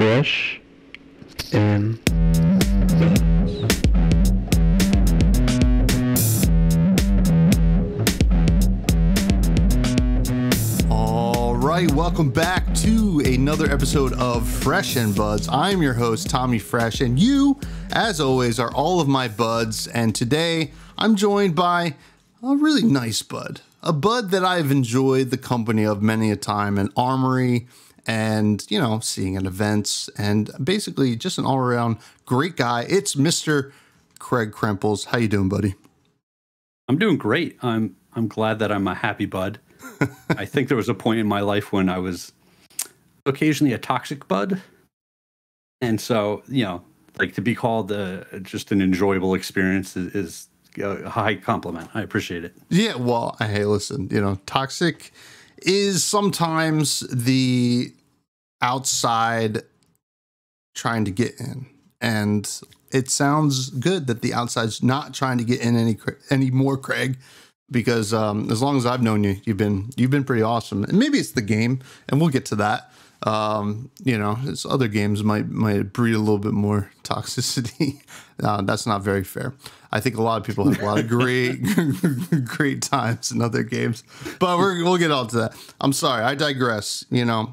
Fresh and All right, welcome back to another episode of Fresh and Buds. I'm your host, Tommy Fresh, and you, as always, are all of my buds. And today, I'm joined by a really nice bud, a bud that I've enjoyed the company of many a time, an armory, and, you know, seeing at events, and basically just an all-around great guy. It's Mr. Craig Krempels. How you doing, buddy? I'm doing great. I'm glad that I'm a happy bud. I think there was a point in my life when I was occasionally a toxic bud. And so, you know, like to be called just an enjoyable experience is a high compliment. I appreciate it. Yeah, well, hey, listen, you know, toxic is sometimes the outside trying to get in. And it sounds good that the outside's not trying to get in any more, Craig, because as long as I've known you, you've been pretty awesome. And maybe it's the game, and we'll get to that. You know, other games might breed a little bit more toxicity. That's not very fair. I think a lot of people have a lot of great times in other games, but we'll get on to that. I'm sorry, I digress. You know,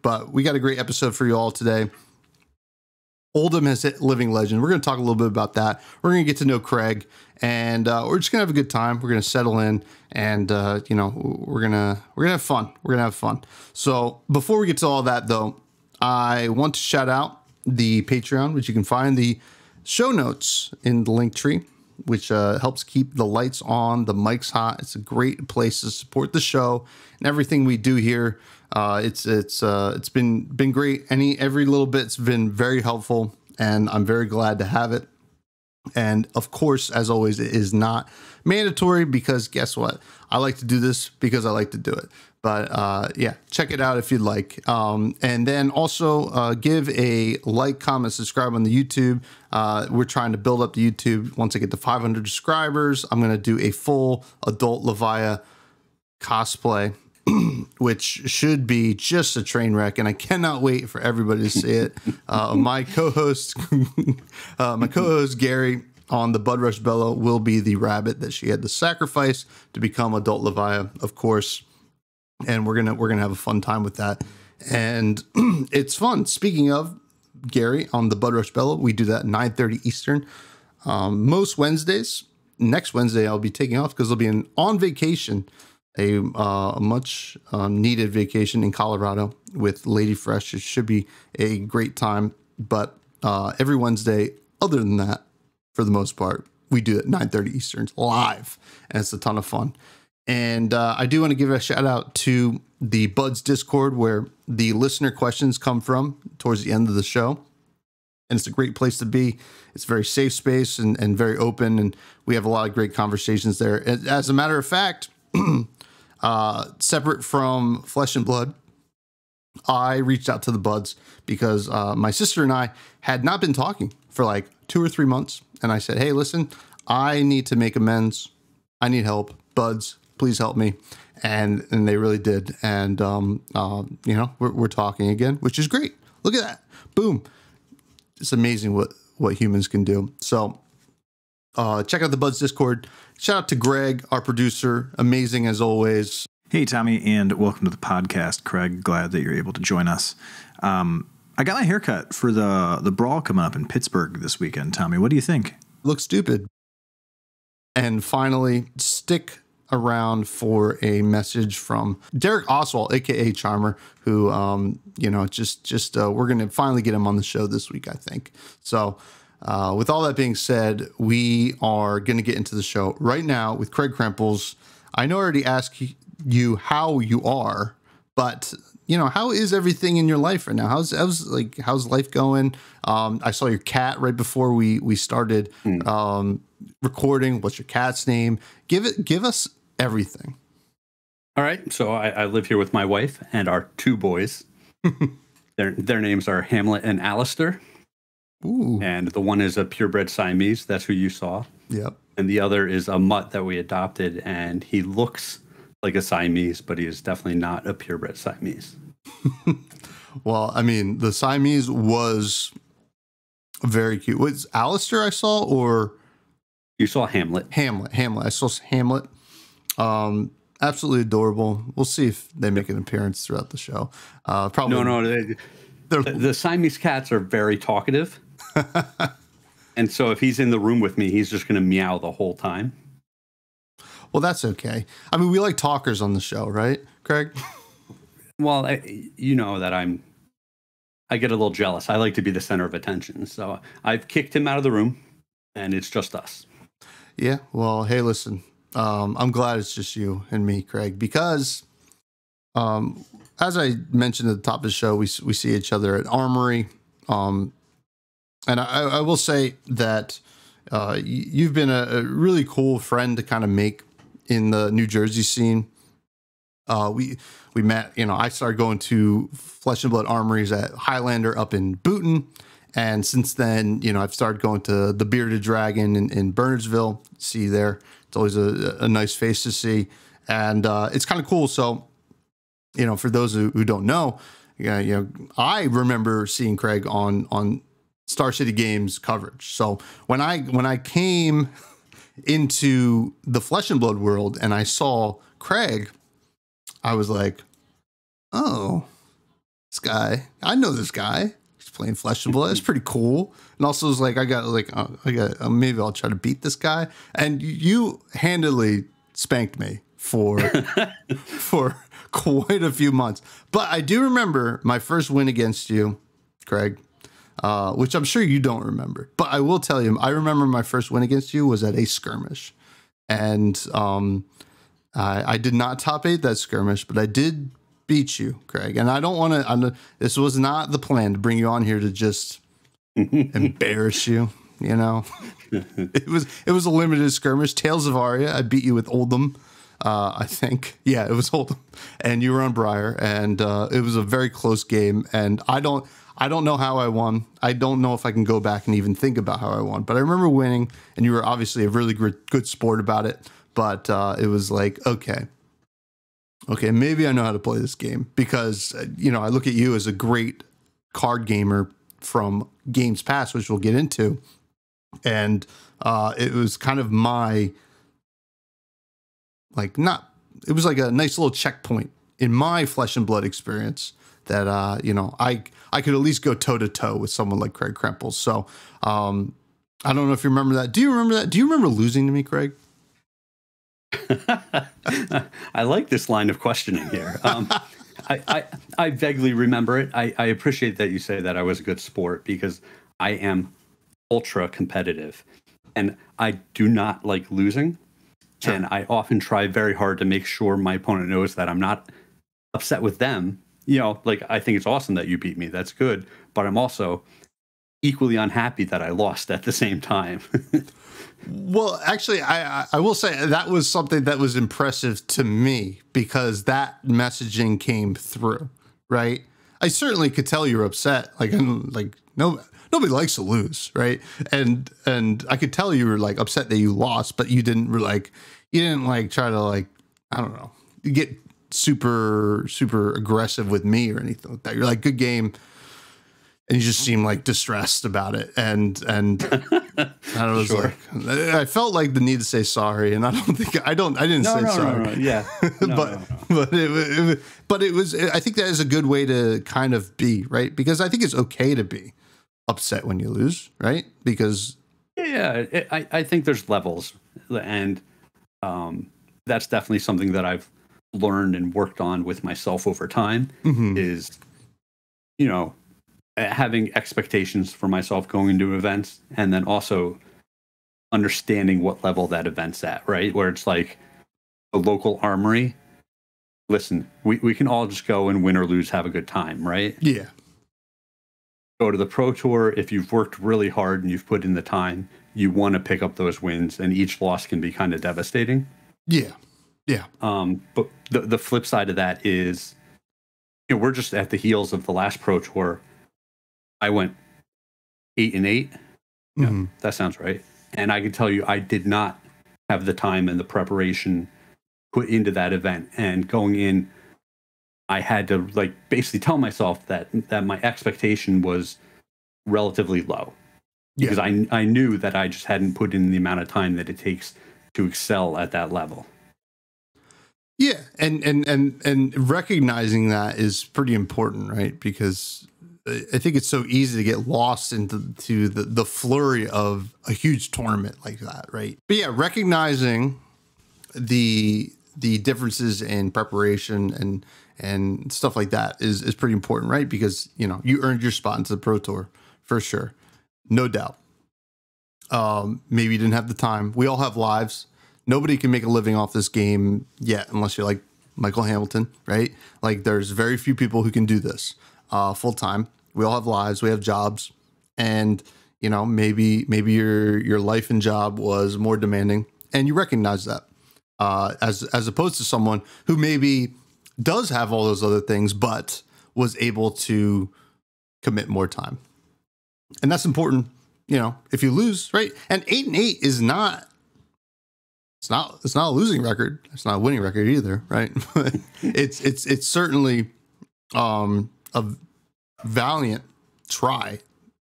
but we got a great episode for you all today. Oldhim has hit living legend. We're going to talk a little bit about that. We're going to get to know Craig, and we're just going to have a good time. We're going to settle in, and you know, we're gonna have fun. We're gonna have fun. So before we get to all that, though, I want to shout out the Patreon, which you can find the show notes in the link tree, which helps keep the lights on, the mics hot. It's a great place to support the show and everything we do here. It's been great. Every little bit's been very helpful, and I'm very glad to have it. And of course, as always, it is not mandatory, because guess what? I like to do this because I like to do it. But yeah, check it out if you'd like. And then also give a like, comment, subscribe on the YouTube. We're trying to build up the YouTube. Once I get to 500 subscribers, I'm going to do a full adult Leviah cosplay, which should be just a train wreck, and I cannot wait for everybody to see it. My co-host Gary on the Bud Rush Bella will be the rabbit that she had to sacrifice to become adult Leviah, of course, and we're gonna have a fun time with that, and it's fun. Speaking of Gary on the Bud Rush Bella, we do that at 9:30 Eastern most Wednesdays. Next Wednesday I'll be taking off because I'll be on vacation. A much needed vacation in Colorado with Lady Fresh. It should be a great time. But every Wednesday, other than that, for the most part, we do it 9:30 Eastern live, and it's a ton of fun. And I do want to give a shout out to the Buds Discord, where the listener questions come from towards the end of the show. And it's a great place to be. It's a very safe space and very open, and we have a lot of great conversations there. As a matter of fact, separate from Flesh and Blood, I reached out to the Buds because my sister and I had not been talking for like 2 or 3 months. And I said, hey, listen, I need to make amends. I need help. Buds, please help me. And they really did. And, you know, we're talking again, which is great. Look at that. Boom. It's amazing what humans can do. So check out the Buds Discord. Shout out to Greg, our producer. Amazing as always. Hey, Tommy, and welcome to the podcast, Craig. Glad that you're able to join us. I got my haircut for the brawl coming up in Pittsburgh this weekend. Tommy, what do you think? Looks stupid. And finally, stick around for a message from Derek Oswald, aka Charmer, who you know, we're gonna finally get him on the show this week, I think. So with all that being said, we are going to get into the show right now with Craig Krempels. I know I already asked you how you are, but you know, how is everything in your life right now? How's life going? I saw your cat right before we started recording. What's your cat's name? Give us everything. All right. So I live here with my wife and our 2 boys. Their names are Hamlet and Alistair. Ooh. And the one is a purebred Siamese. That's who you saw. Yep. And the other is a mutt that we adopted, and he looks like a Siamese, but he is definitely not a purebred Siamese. Well, I mean, the Siamese was very cute. Was Alistair I saw or You saw Hamlet. Hamlet? I saw Hamlet. Absolutely adorable. We'll see if they make an appearance throughout the show. Probably No. The Siamese cats are very talkative. And so if he's in the room with me, he's just going to meow the whole time. Well, that's okay. I mean, we like talkers on the show, right, Craig? Well, you know that I get a little jealous. I like to be the center of attention. So I've kicked him out of the room, and it's just us. Yeah. Well, hey, listen. I'm glad it's just you and me, Craig, because as I mentioned at the top of the show, we see each other at Armory. And I will say that you've been a really cool friend to kind of make in the New Jersey scene. We met, I started going to Flesh and Blood Armories at Highlander up in Boonton. And since then, I've started going to the Bearded Dragon in Bernardsville. See you there. It's always a nice face to see. And it's kind of cool. So, for those who don't know, I remember seeing Craig on Star City Games coverage. So when I came into the Flesh and Blood world and I saw Craig, I was like, oh, this guy, I know this guy. He's playing Flesh and Blood. It's pretty cool. And also was like, maybe I'll try to beat this guy. And you handily spanked me for quite a few months. But I do remember my first win against you, Craig, which I'm sure you don't remember. But I will tell you, I remember my first win against you was at a skirmish. And I did not top 8 that skirmish, but I did beat you, Craig. And I don't want to, this was not the plan to bring you on here to just embarrass you, It was a limited skirmish. Tales of Aria, I beat you with Oldhim. I think. Yeah, it was Oldhim. And you were on Briar, and it was a very close game. And I don't know how I won. I don't know if I can go back and even think about how I won. But I remember winning, and you were obviously a really good sport about it. But it was like, okay, maybe I know how to play this game. Because, I look at you as a great card gamer from games past, which we'll get into. And it was kind of my... it was like a nice little checkpoint in my Flesh and Blood experience that, I could at least go toe to toe with someone like Craig Krempels. So, I don't know if you remember that. Do you remember that? Do you remember losing to me, Craig? I like this line of questioning here. I vaguely remember it. I appreciate that you say that I was a good sport because I am ultra competitive and I do not like losing. Sure. And I often try very hard to make sure my opponent knows that I'm not upset with them. I think it's awesome that you beat me. That's good. But I'm also equally unhappy that I lost at the same time. Well, actually, I will say that was something that was impressive to me because that messaging came through, right? I certainly could tell you were upset. Nobody likes to lose, right? And I could tell you were upset that you lost, but you didn't try to I don't know, get super aggressive with me or anything like that. You're like, good game. And you just seem distressed about it. And I was sure. I felt the need to say sorry. And I didn't say sorry. No. Yeah. But it was, I think that is a good way to kind of be, right? Because I think it's okay to be upset when you lose, right? Because I think there's levels, and that's definitely something that I've learned and worked on with myself over time. Mm-hmm. Is having expectations for myself going into events, and then also understanding what level that event's at, right? Where it's like a local armory. Listen, we can all just go and win or lose, have a good time, right? Yeah. Go to the Pro Tour. If you've worked really hard and you've put in the time, you want to pick up those wins, and each loss can be kind of devastating. Yeah. Yeah. But the flip side of that is, we're just at the heels of the last Pro Tour. I went 8-8. Mm-hmm. Yeah, that sounds right. And I can tell you, I did not have the time and the preparation put into that event. And going in I had to like basically tell myself that my expectation was relatively low, because I knew that I just hadn't put in the amount of time that it takes to excel at that level. Yeah, and recognizing that is pretty important, right? Because I think it's so easy to get lost into the flurry of a huge tournament like that, right? But yeah, recognizing the differences in preparation and stuff like that is pretty important, right? Because you earned your spot into the Pro Tour for sure, no doubt. Maybe you didn't have the time. We all have lives. Nobody can make a living off this game yet, unless you're like Michael Hamilton, right? Like there's very few people who can do this full time. We all have lives. We have jobs, and maybe your life and job was more demanding, and you recognize that as opposed to someone who maybe does have all those other things, but was able to commit more time, and that's important. If you lose, right? And 8-8 is not. It's not a losing record. It's not a winning record either, right? it's certainly a valiant try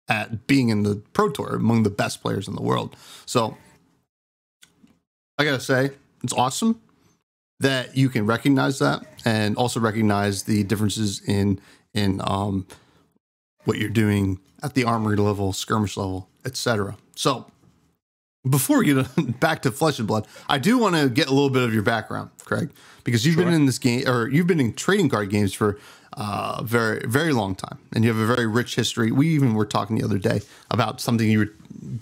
at being in the Pro Tour among the best players in the world. So I gotta say, it's awesome that you can recognize that and also recognize the differences in what you're doing at the armory level, skirmish level, etc. So before we get back to Flesh and Blood, I do want to get a little bit of your background, Craig, because you've been in this game, or you've been in trading card games for a very, very long time, and you have a very rich history. We even were talking the other day about something you were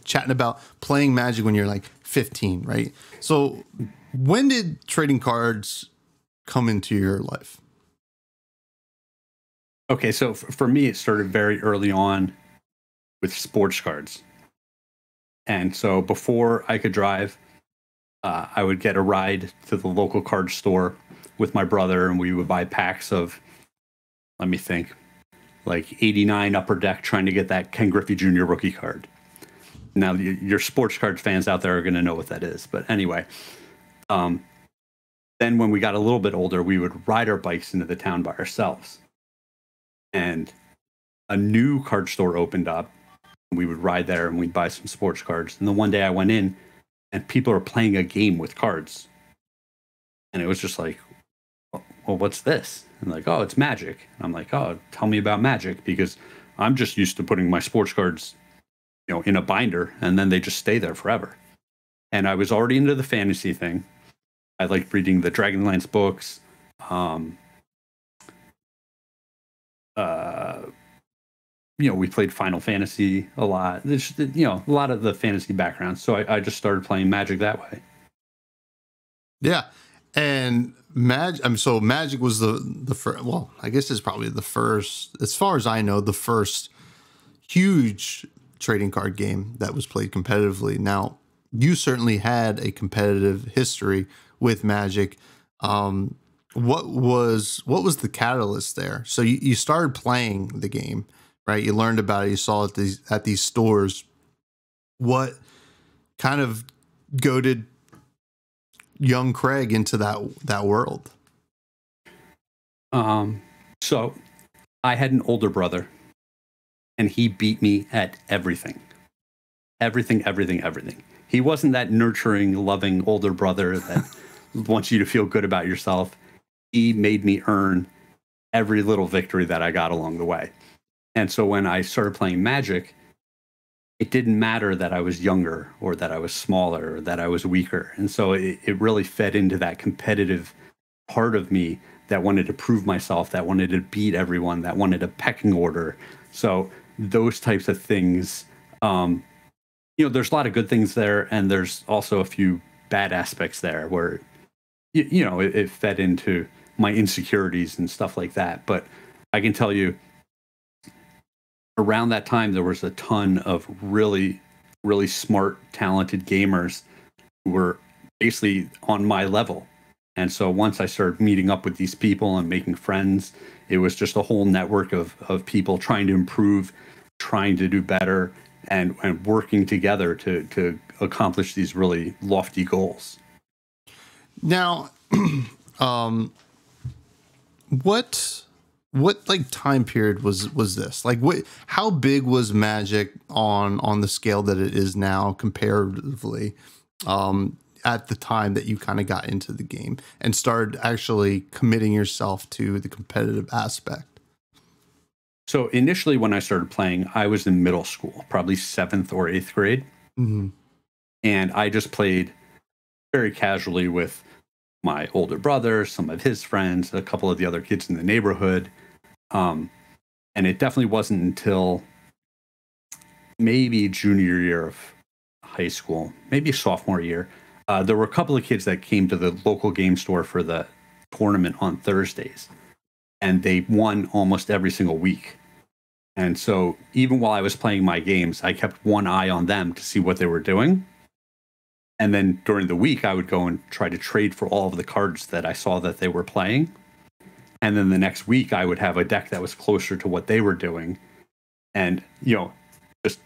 chatting about, playing Magic when you're like 15, right? So when did trading cards come into your life? Okay, so for me, it started very early on with sports cards. And so before I could drive, I would get a ride to the local card store with my brother, and we would buy packs of, let me think, like 89 Upper Deck, trying to get that Ken Griffey Jr. rookie card. Now, your sports card fans out there are going to know what that is. But anyway, then when we got a little bit older, we would ride our bikes into the town by ourselves. And a new card store opened up. We would ride there and we'd buy some sports cards. And then one day I went in and people are playing a game with cards. And it was just like, well, what's this? And like, oh, it's Magic. And I'm like, oh, tell me about Magic, because I'm just used to putting my sports cards, in a binder, and then they just stay there forever. And I was already into the fantasy thing. I liked reading the Dragonlance books. We played Final Fantasy a lot. There's, a lot of the fantasy background. So I just started playing Magic that way. Yeah. And Magic was the first, well, I guess it's probably the first, as far as I know, the first huge trading card game that was played competitively. Now, you certainly had a competitive history with Magic. What was the catalyst there? So you started playing the game, right? You learned about it. You saw it at these stores. What kind of goaded young Craig into that world? So I had an older brother, and he beat me at everything. Everything. He wasn't that nurturing, loving older brother that wants you to feel good about yourself. He made me earn every little victory that I got along the way. And so when I started playing Magic, it didn't matter that I was younger or that I was smaller or that I was weaker. And so it really fed into that competitive part of me that wanted to prove myself, that wanted to beat everyone, that wanted a pecking order. So those types of things, there's a lot of good things there, and there's also a few bad aspects there where, it fed into my insecurities and stuff like that. But I can tell you, around that time, there was a ton of really, really smart, talented gamers who were basically on my level. And so once I started meeting up with these people and making friends, it was just a whole network of people trying to improve, trying to do better, and working together to accomplish these really lofty goals. Now, what like time period was this? Like how big was Magic on the scale that it is now comparatively at the time that you kind of got into the game and started actually committing yourself to the competitive aspect? So initially when I started playing, I was in middle school, probably 7th or 8th grade. Mm-hmm. And I just played very casually with my older brother, some of his friends, a couple of the other kids in the neighborhood. And it definitely wasn't until maybe junior year of high school, maybe sophomore year. There were a couple of kids that came to the local game store for the tournament on Thursdays, and they won almost every single week. And so even while I was playing my games, I kept one eye on them to see what they were doing. And then during the week, I would go and try to trade for all of the cards that I saw that they were playing. And then the next week, I would have a deck that was closer to what they were doing. And, just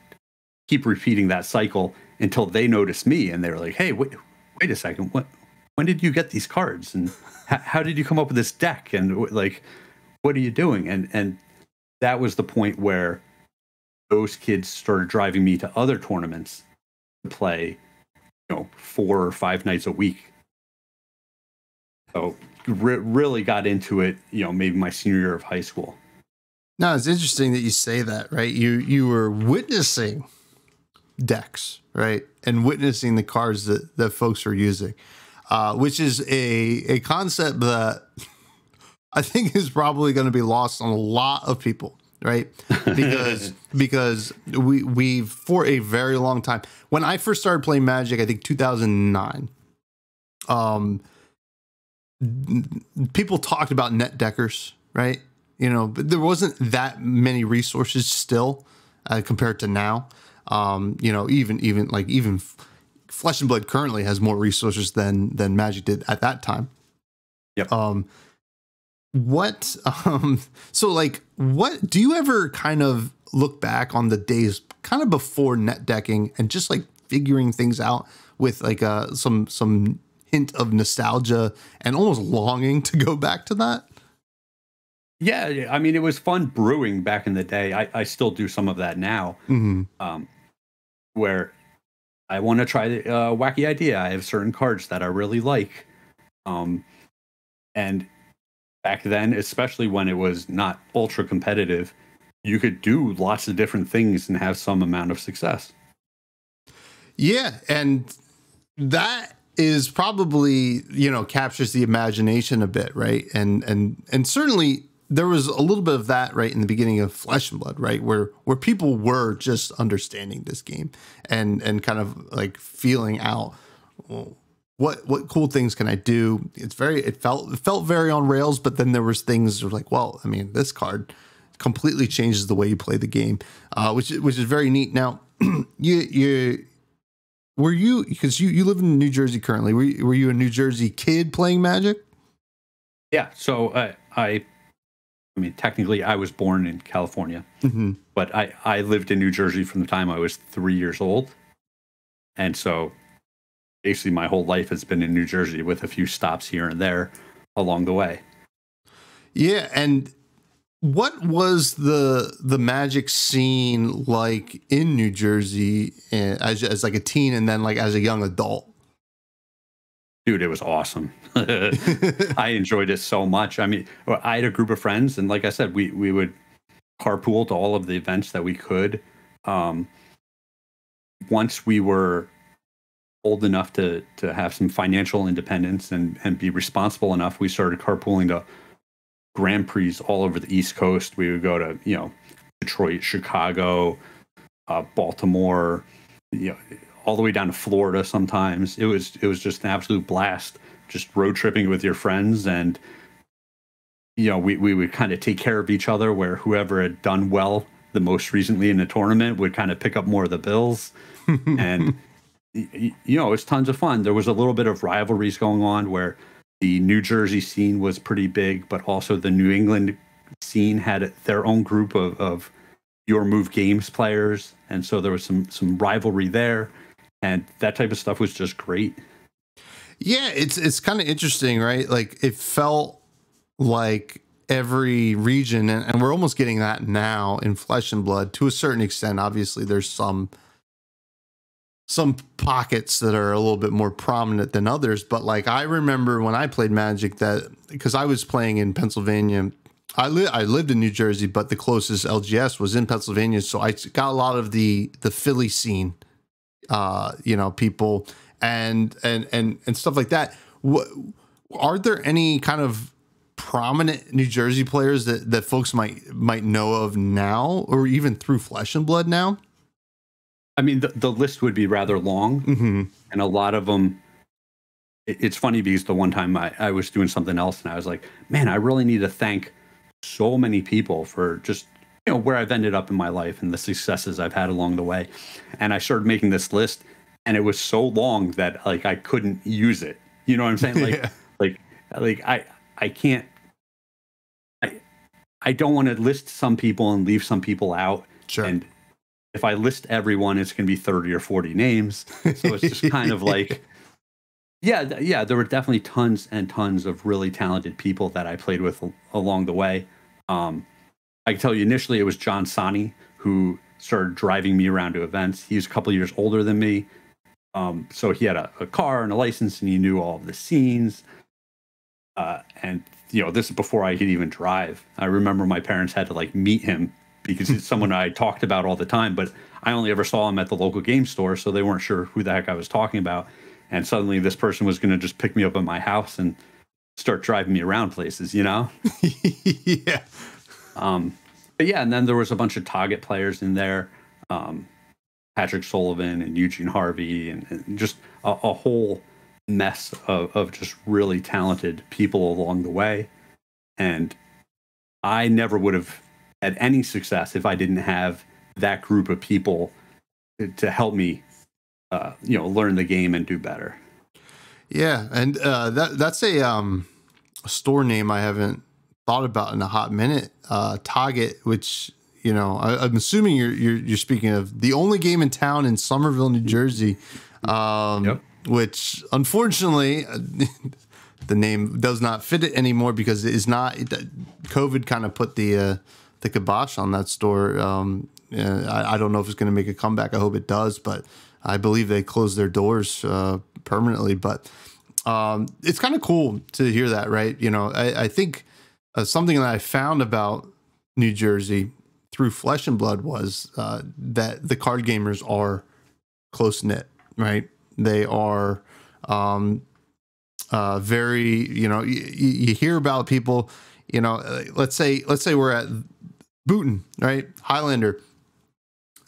keep repeating that cycle until they noticed me. And they were like, hey, wait a second. When did you get these cards? And how did you come up with this deck? And like, what are you doing? And that was the point where those kids started driving me to other tournaments to play 4 or 5 nights a week. So really got into it, maybe my senior year of high school. No, it's interesting that you say that, right? You were witnessing decks, right? And witnessing the cards that folks are using, which is a concept that I think is probably going to be lost on a lot of people, right? Because we've for a very long time. When I first started playing Magic, I think 2009. People talked about net deckers, right? But there wasn't that many resources still compared to now. Even Flesh and Blood currently has more resources than Magic did at that time. Yep. So like, what do you ever kind of look back on the days kind of before net decking and just like figuring things out with like some hint of nostalgia and almost longing to go back to that? Yeah, I mean, it was fun brewing back in the day. I still do some of that now, where I want to try the wacky idea. I have certain cards that I really like, and back then, especially when it was not ultra competitive, you could do lots of different things and have some amount of success. Yeah, and that is probably captures the imagination a bit, right? And certainly there was a little bit of that right in the beginning of Flesh and Blood, right, where people were just understanding this game and kind of like feeling out, well, what cool things can I do? It felt very on rails, but then there was things like, well, I mean, this card completely changes the way you play the game, which is very neat. Now, were you, because you live in New Jersey currently, were you a New Jersey kid playing Magic? Yeah. So I mean, technically I was born in California, but I lived in New Jersey from the time I was 3 years old. And so basically my whole life has been in New Jersey with a few stops here and there along the way. Yeah. And what was the Magic scene like in New Jersey as like a teen and then like as a young adult? Dude, it was awesome. I enjoyed it so much. I mean, I had a group of friends, and like I said, we would carpool to all of the events that we could. Once we were old enough to have some financial independence and be responsible enough, we started carpooling to Grand Prix all over the East Coast. We would go to, Detroit, Chicago, Baltimore, all the way down to Florida sometimes. It was just an absolute blast, just road tripping with your friends. And, we would kind of take care of each other, where whoever had done well the most recently in the tournament would kind of pick up more of the bills. And, it's tons of fun. There was a little bit of rivalries going on where the New Jersey scene was pretty big, but also the New England scene had their own group of Your Move Games players. And so there was some rivalry there. And that type of stuff was just great. Yeah, it's kind of interesting, right? Like it felt like every region, and we're almost getting that now in Flesh and Blood to a certain extent. Obviously, there's some pockets that are a little bit more prominent than others, but like I remember when I played Magic, that because I was playing in Pennsylvania, I lived in New Jersey, but the closest LGS was in Pennsylvania, so I got a lot of the Philly scene, people and stuff like that. Are there any kind of prominent New Jersey players that folks might know of now, or even through Flesh and Blood now? I mean, the list would be rather long, and a lot of them. It's funny because the one time I was doing something else, and I was like, man, I really need to thank so many people for just where I've ended up in my life and the successes I've had along the way. And I started making this list, and it was so long that like I couldn't use it. You know what I'm saying? Like, yeah. I can't. I don't want to list some people and leave some people out. Sure. And if I list everyone, it's going to be 30 or 40 names. So it's just kind of like, yeah, there were definitely tons and tons of really talented people that I played with along the way. I can tell you initially it was John Sani who started driving me around to events. He's a couple years older than me. So he had a car and a license, and he knew all of the scenes. And this is before I could even drive. I remember my parents had to like meet him because he's someone I talked about all the time, but I only ever saw him at the local game store, so they weren't sure who the heck I was talking about. And suddenly this person was going to just pick me up at my house and start driving me around places, Yeah. But yeah, and then there was a bunch of Target players in there, Patrick Sullivan and Eugene Harvey, and just a whole mess of just really talented people along the way. And I never would have had any success if I didn't have that group of people to help me, learn the game and do better. Yeah, and that's a store name I haven't thought about in a hot minute. Target, which I'm assuming you're speaking of the only game in town in Somerville, New Jersey. Yep. Which unfortunately the name does not fit it anymore because it is not. COVID kind of put the kibosh on that store. I don't know if it's going to make a comeback. I hope it does, but I believe they closed their doors permanently. But it's kind of cool to hear that, right? I think something that I found about New Jersey through Flesh and Blood was that the card gamers are close knit, right? They are very, you hear about people, let's say we're at Booton, right? Highlander.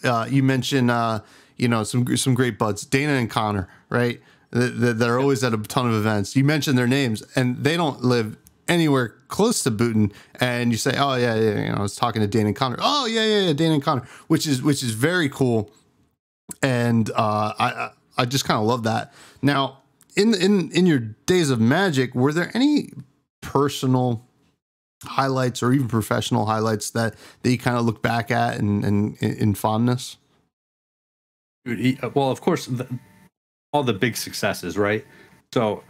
You mentioned, some great buds, Dana and Connor, right? They're always at a ton of events. You mentioned their names, and they don't live anywhere close to Booton. And you say, oh yeah, I was talking to Dana and Connor. Oh yeah, Dana and Connor, which is very cool. And I just kind of love that. Now, in your days of Magic, were there any personal highlights or even professional highlights that you kind of look back at and in fondness? Well, of course, all the big successes, right? So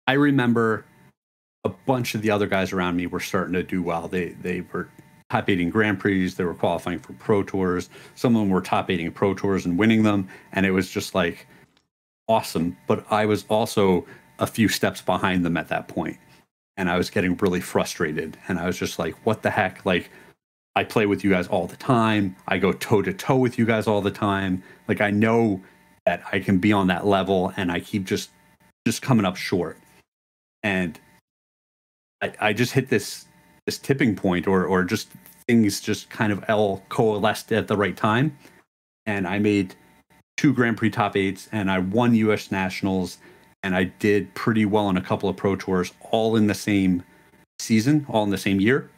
I remember a bunch of the other guys around me were starting to do well. They were top 8 Grand Prix. They were qualifying for Pro Tours. Some of them were top 8 Pro Tours and winning them. And it was just like awesome. But I was also a few steps behind them at that point. And I was getting really frustrated. And I was just like, what the heck? Like, I play with you guys all the time. I go toe to toe with you guys all the time. Like, I know that I can be on that level, and I keep just coming up short. And I just hit this tipping point, or just things just kind of all coalesced at the right time. And I made 2 Grand Prix top 8s, and I won US Nationals, and I did pretty well in a couple of Pro Tours, all in the same season, all in the same year.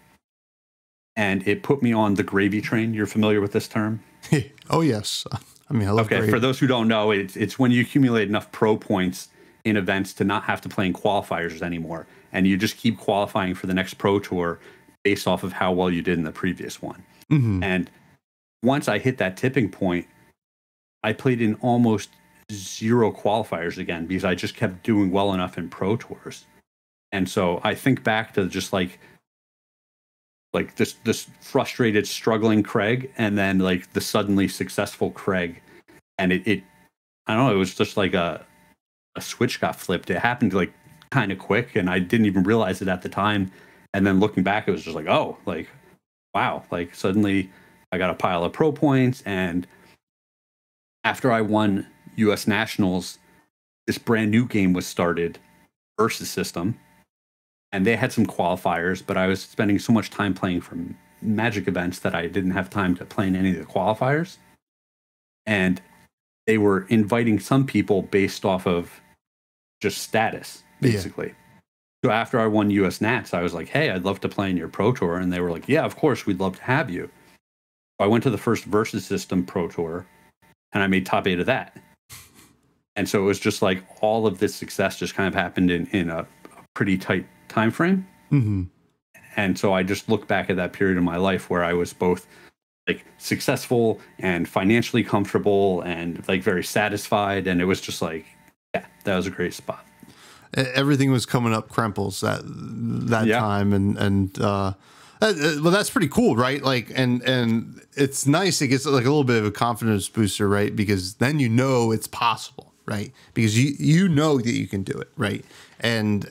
And it put me on the gravy train. You're familiar with this term? Oh, yes. I mean, I love gravy. For those who don't know, it's when you accumulate enough pro points in events to not have to play in qualifiers anymore. And you just keep qualifying for the next Pro Tour based off of how well you did in the previous one. Mm-hmm. And once I hit that tipping point, I played in almost 0 qualifiers again because I just kept doing well enough in Pro Tours. And so I think back to just like like this frustrated, struggling Craig, and then like the suddenly successful Craig. And it I don't know, it was just like a switch got flipped. It happened like kind of quick, and I didn't even realize it at the time. And then looking back, it was just like, oh, like wow, like suddenly I got a pile of pro points. And after I won US Nationals, this brand new game was started, Versus System, and they had some qualifiers, but I was spending so much time playing from Magic events that I didn't have time to play in any of the qualifiers. And they were inviting some people based off of just status, basically. Yeah. So after I won US Nats, I was like, hey, I'd love to play in your Pro Tour. And they were like, yeah, of course, we'd love to have you. So I went to the first Versus System Pro Tour, and I made top 8 of that. And so it was just like all of this success just kind of happened in a pretty tight time frame. Mm-hmm. And so I just look back at that period of my life where I was both like successful and financially comfortable and like very satisfied. And it was just like, yeah, that was a great spot. Everything was coming up Krempels that yeah. time. Well, that's pretty cool, right? Like, and it's nice. It gets like a little bit of a confidence booster, right? Because then you know it's possible, right? Because you know that you can do it, right? And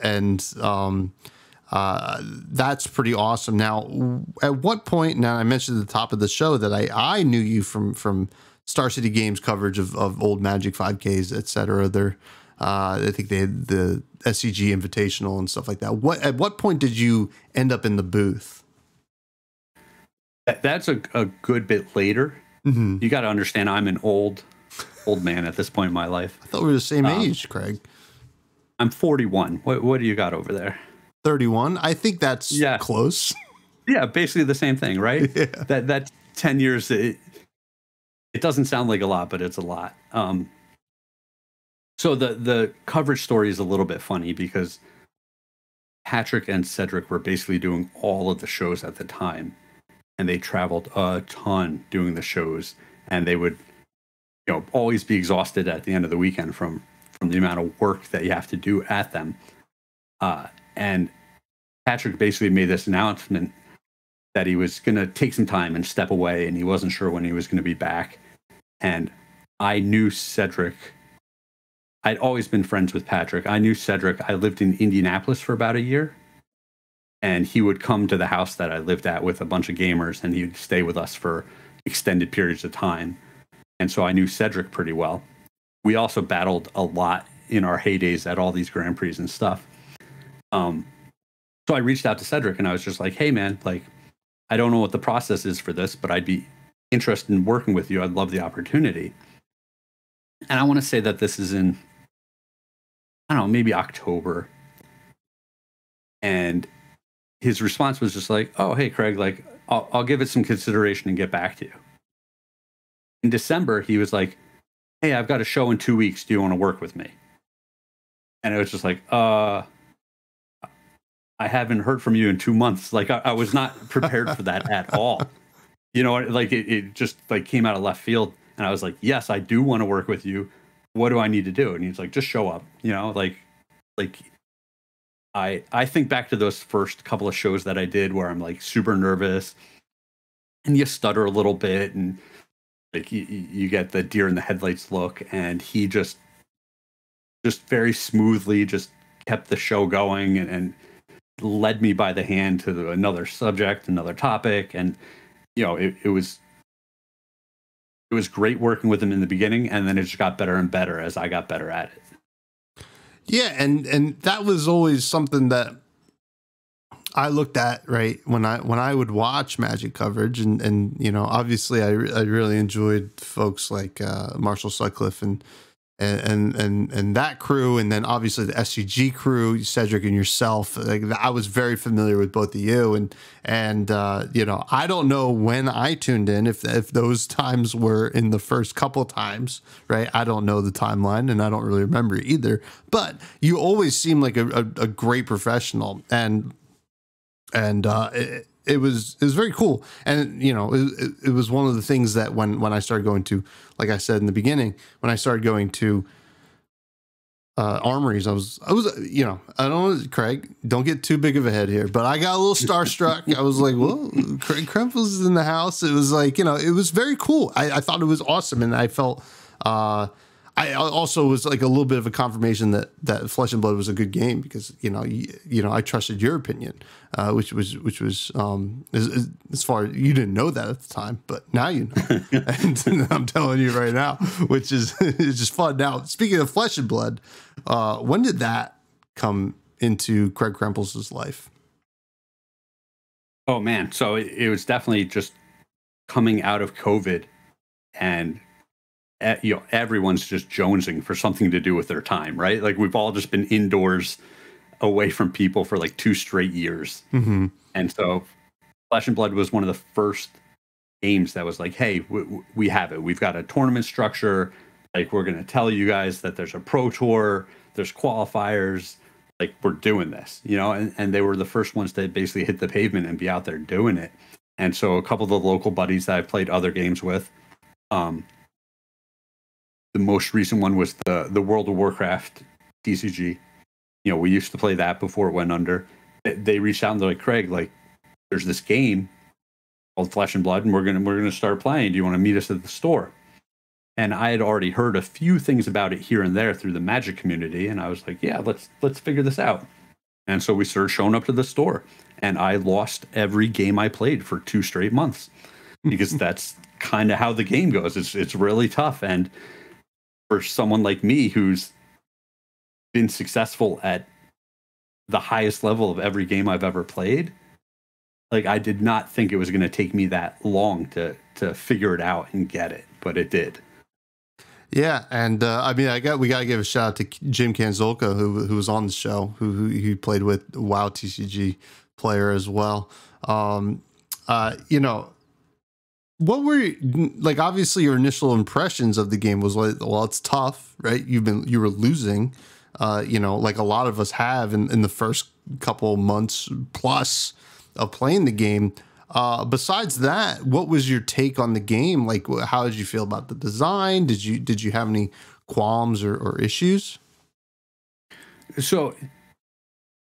that's pretty awesome. Now, at what point? Now, I mentioned at the top of the show that I knew you from Star City Games coverage of old Magic 5Ks, et cetera. I think they had the SCG Invitational and stuff like that. At what point did you end up in the booth? That's a good bit later. Mm-hmm. You got to understand, I'm an old man at this point in my life. I thought we were the same age, Craig. I'm 41. What do you got over there? 31. I think that's close. Yeah, basically the same thing, right? Yeah. That 10 years. It doesn't sound like a lot, but it's a lot. So the coverage story is a little bit funny because Patrick and Cedric were basically doing all of the shows at the time, and they traveled a ton doing the shows, and they would, always be exhausted at the end of the weekend from the amount of work that you have to do at them. And Patrick basically made this announcement that he was going to take some time and step away, and he wasn't sure when he was going to be back. And I knew Cedric. I'd always been friends with Patrick. I knew Cedric. I lived in Indianapolis for about a year, and he would come to the house that I lived at with a bunch of gamers, and he'd stay with us for extended periods of time. And so I knew Cedric pretty well. We also battled a lot in our heydays at all these Grand Prix and stuff. So I reached out to Cedric, and I was just like, hey, man, like, I don't know what the process is for this, but I'd be interested in working with you. I'd love the opportunity. And I want to say that this is in, I don't know, maybe October. And his response was just like, oh, hey, Craig, like, I'll give it some consideration and get back to you. In December, he was like, hey, I've got a show in 2 weeks. Do you want to work with me? And it was just like, I haven't heard from you in 2 months. Like, I was not prepared for that at all. Like it just like came out of left field. And I was like, yes, I do want to work with you. What do I need to do? And he's like, just show up, like I think back to those first couple of shows that I did where I'm like super nervous and you stutter a little bit and like you get the deer in the headlights look. And he just very smoothly just kept the show going and led me by the hand to another subject, another topic. And, it was great working with him in the beginning, and then it just got better and better as I got better at it. Yeah, and that was always something that I looked at, right, when I would watch Magic coverage, and obviously I really enjoyed folks like Marshall Sutcliffe and that crew, and then obviously the SCG crew, Cedric and yourself. Like, I was very familiar with both of you, and I don't know when I tuned in, if those times were in the first couple times, right? I don't know the timeline, and I don't really remember either. But you always seem like a great professional, and it was very cool. And it was one of the things that when I started going to, like I said in the beginning, when I started going to armories, I was, you know, I don't, Craig, don't get too big of a head here, but I got a little starstruck. I was like, whoa, Craig Krempels is in the house. It was like, you know, it was very cool. I thought it was awesome. And I felt, I also was like a little bit of a confirmation that Flesh and Blood was a good game because, you know, I trusted your opinion, which was as far as you didn't know that at the time, but now you know, and I'm telling you right now, which is it's just fun. Now, speaking of Flesh and Blood, when did that come into Craig Krempels' life? Oh man, so it was definitely just coming out of COVID, and you know, everyone's just jonesing for something to do with their time, right? Like we've all just been indoors away from people for like 2 straight years. Mm-hmm. And so Flesh and Blood was one of the first games that was like, hey, we have it. We've got a tournament structure. Like we're going to tell you guys that there's a pro tour, there's qualifiers, like we're doing this, you know, and they were the first ones to basically hit the pavement and be out there doing it. And so a couple of the local buddies that I've played other games with, the most recent one was the World of Warcraft TCG. You know, we used to play that before it went under. They reached out and they're like, Craig, like, there's this game called Flesh and Blood, and we're gonna start playing. Do you want to meet us at the store? And I had already heard a few things about it here and there through the Magic community, and I was like, yeah, let's figure this out. And so we started showing up to the store, and I lost every game I played for 2 straight months because that's kind of how the game goes. It's really tough, and for someone like me who's been successful at the highest level of every game I've ever played, like I did not think it was going to take me that long to figure it out and get it, but it did. Yeah, and I mean, we got to give a shout out to Jim Kanzolka, who was on the show, who played with WoW TCG player as well. You know, what were like? Obviously, your initial impressions of the game was like, well, it's tough, right? You were losing, you know, like a lot of us have in the first couple months plus of playing the game. Besides that, what was your take on the game? Like, how did you feel about the design? Did you have any qualms or issues? So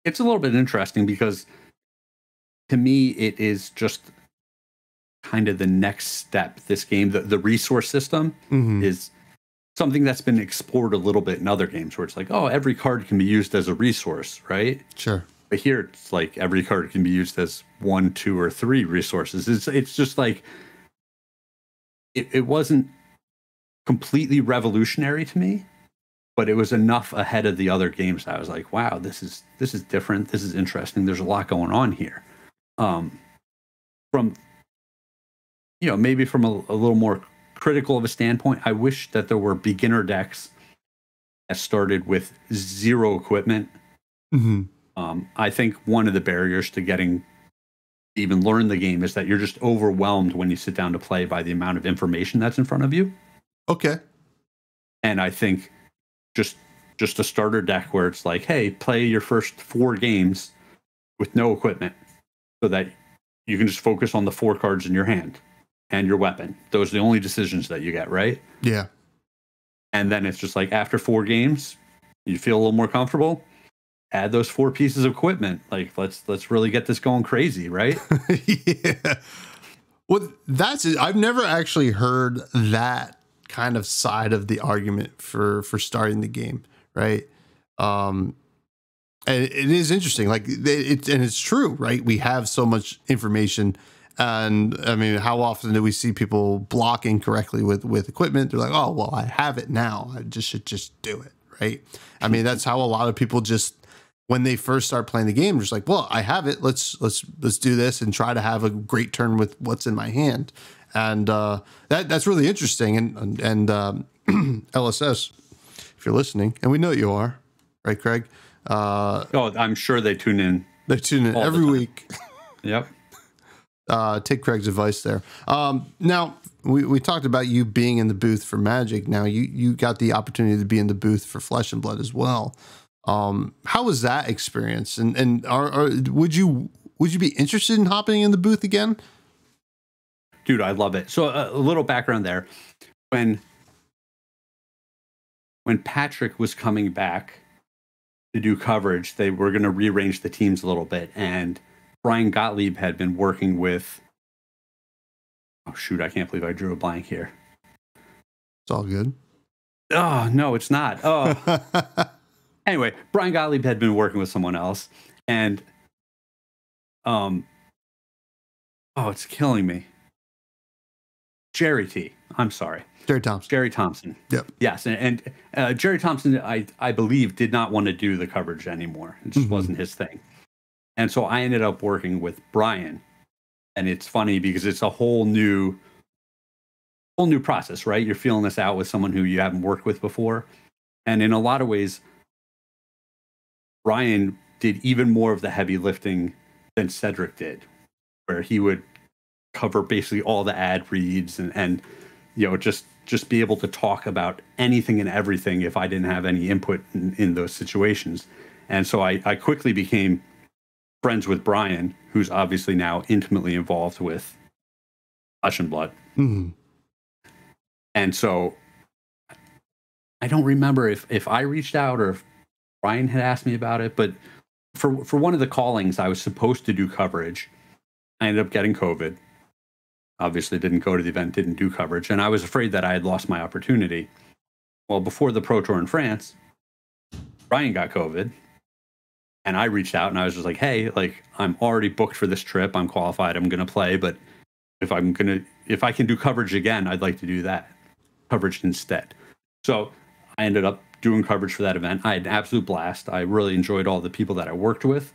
it's a little bit interesting because to me, it is just kind of the next step. This game, the resource system is something that's been explored a little bit in other games where it's like, oh, every card can be used as a resource, right? Sure. But here it's like every card can be used as 1, 2, or 3 resources. It's just like it wasn't completely revolutionary to me, but it was enough ahead of the other games that I was like, wow, this is different. This is interesting. There's a lot going on here. From you know, maybe from a little more critical of a standpoint, I wish that there were beginner decks that started with 0 equipment. I think one of the barriers to getting even learn the game is that you're just overwhelmed when you sit down to play by the amount of information that's in front of you. Okay. And I think just a starter deck where it's like, hey, play your first 4 games with no equipment so that you can just focus on the 4 cards in your hand and your weapon. Those are the only decisions that you get, right? Yeah. And then it's just like after 4 games, you feel a little more comfortable. Add those 4 pieces of equipment. Like let's really get this going crazy, right? Yeah. Well, that's it. I've never actually heard that kind of side of the argument for starting the game, right? And it is interesting. Like and it's true, right? We have so much information, and I mean, how often do we see people block incorrectly with equipment? They're like, oh, well, I have it now. I should just do it, right? I mean, that's how a lot of people just, when they first start playing the game, just like, well, I have it. Let's do this and try to have a great turn with what's in my hand. And that's really interesting. And LSS, if you're listening, and we know you are, right, Craig? Oh, I'm sure they tune in. They tune in every week. Yep. Take Craig's advice there. Now, we talked about you being in the booth for Magic. Now, you got the opportunity to be in the booth for Flesh and Blood as well. How was that experience? And would you be interested in hopping in the booth again? Dude, I love it. So a little background there. When when Patrick was coming back to do coverage, they were going to rearrange the teams a little bit, and Brian Gottlieb had been working with. Oh shoot! I can't believe I drew a blank here. It's all good. Oh no, it's not. Oh. Anyway, Brian Gottlieb had been working with someone else, and oh, it's killing me. Jerry T. I'm sorry. Jerry Thompson. Jerry Thompson. Yep. Yes, and Jerry Thompson, I believe, did not want to do the coverage anymore. It just wasn't his thing. And so I ended up working with Brian, and it's funny because it's a whole new process, right? You're feeling this out with someone who you haven't worked with before, and in a lot of ways, Brian did even more of the heavy lifting than Cedric did, where he would cover basically all the ad reads and just be able to talk about anything and everything if I didn't have any input in those situations. And so I quickly became friends with Brian, who's obviously now intimately involved with Flesh and Blood. Mm-hmm. And so I don't remember if I reached out or if Brian had asked me about it, but for one of the callings, I was supposed to do coverage. I ended up getting COVID. Obviously didn't go to the event, didn't do coverage, and I was afraid that I had lost my opportunity. Well, before the Pro Tour in France, Brian got COVID, and I reached out and I was just like, hey, like, I'm already booked for this trip. I'm qualified. I'm going to play, but if I can do coverage again, I'd like to do that coverage instead. So I ended up doing coverage for that event. I had an absolute blast. I really enjoyed all the people that I worked with.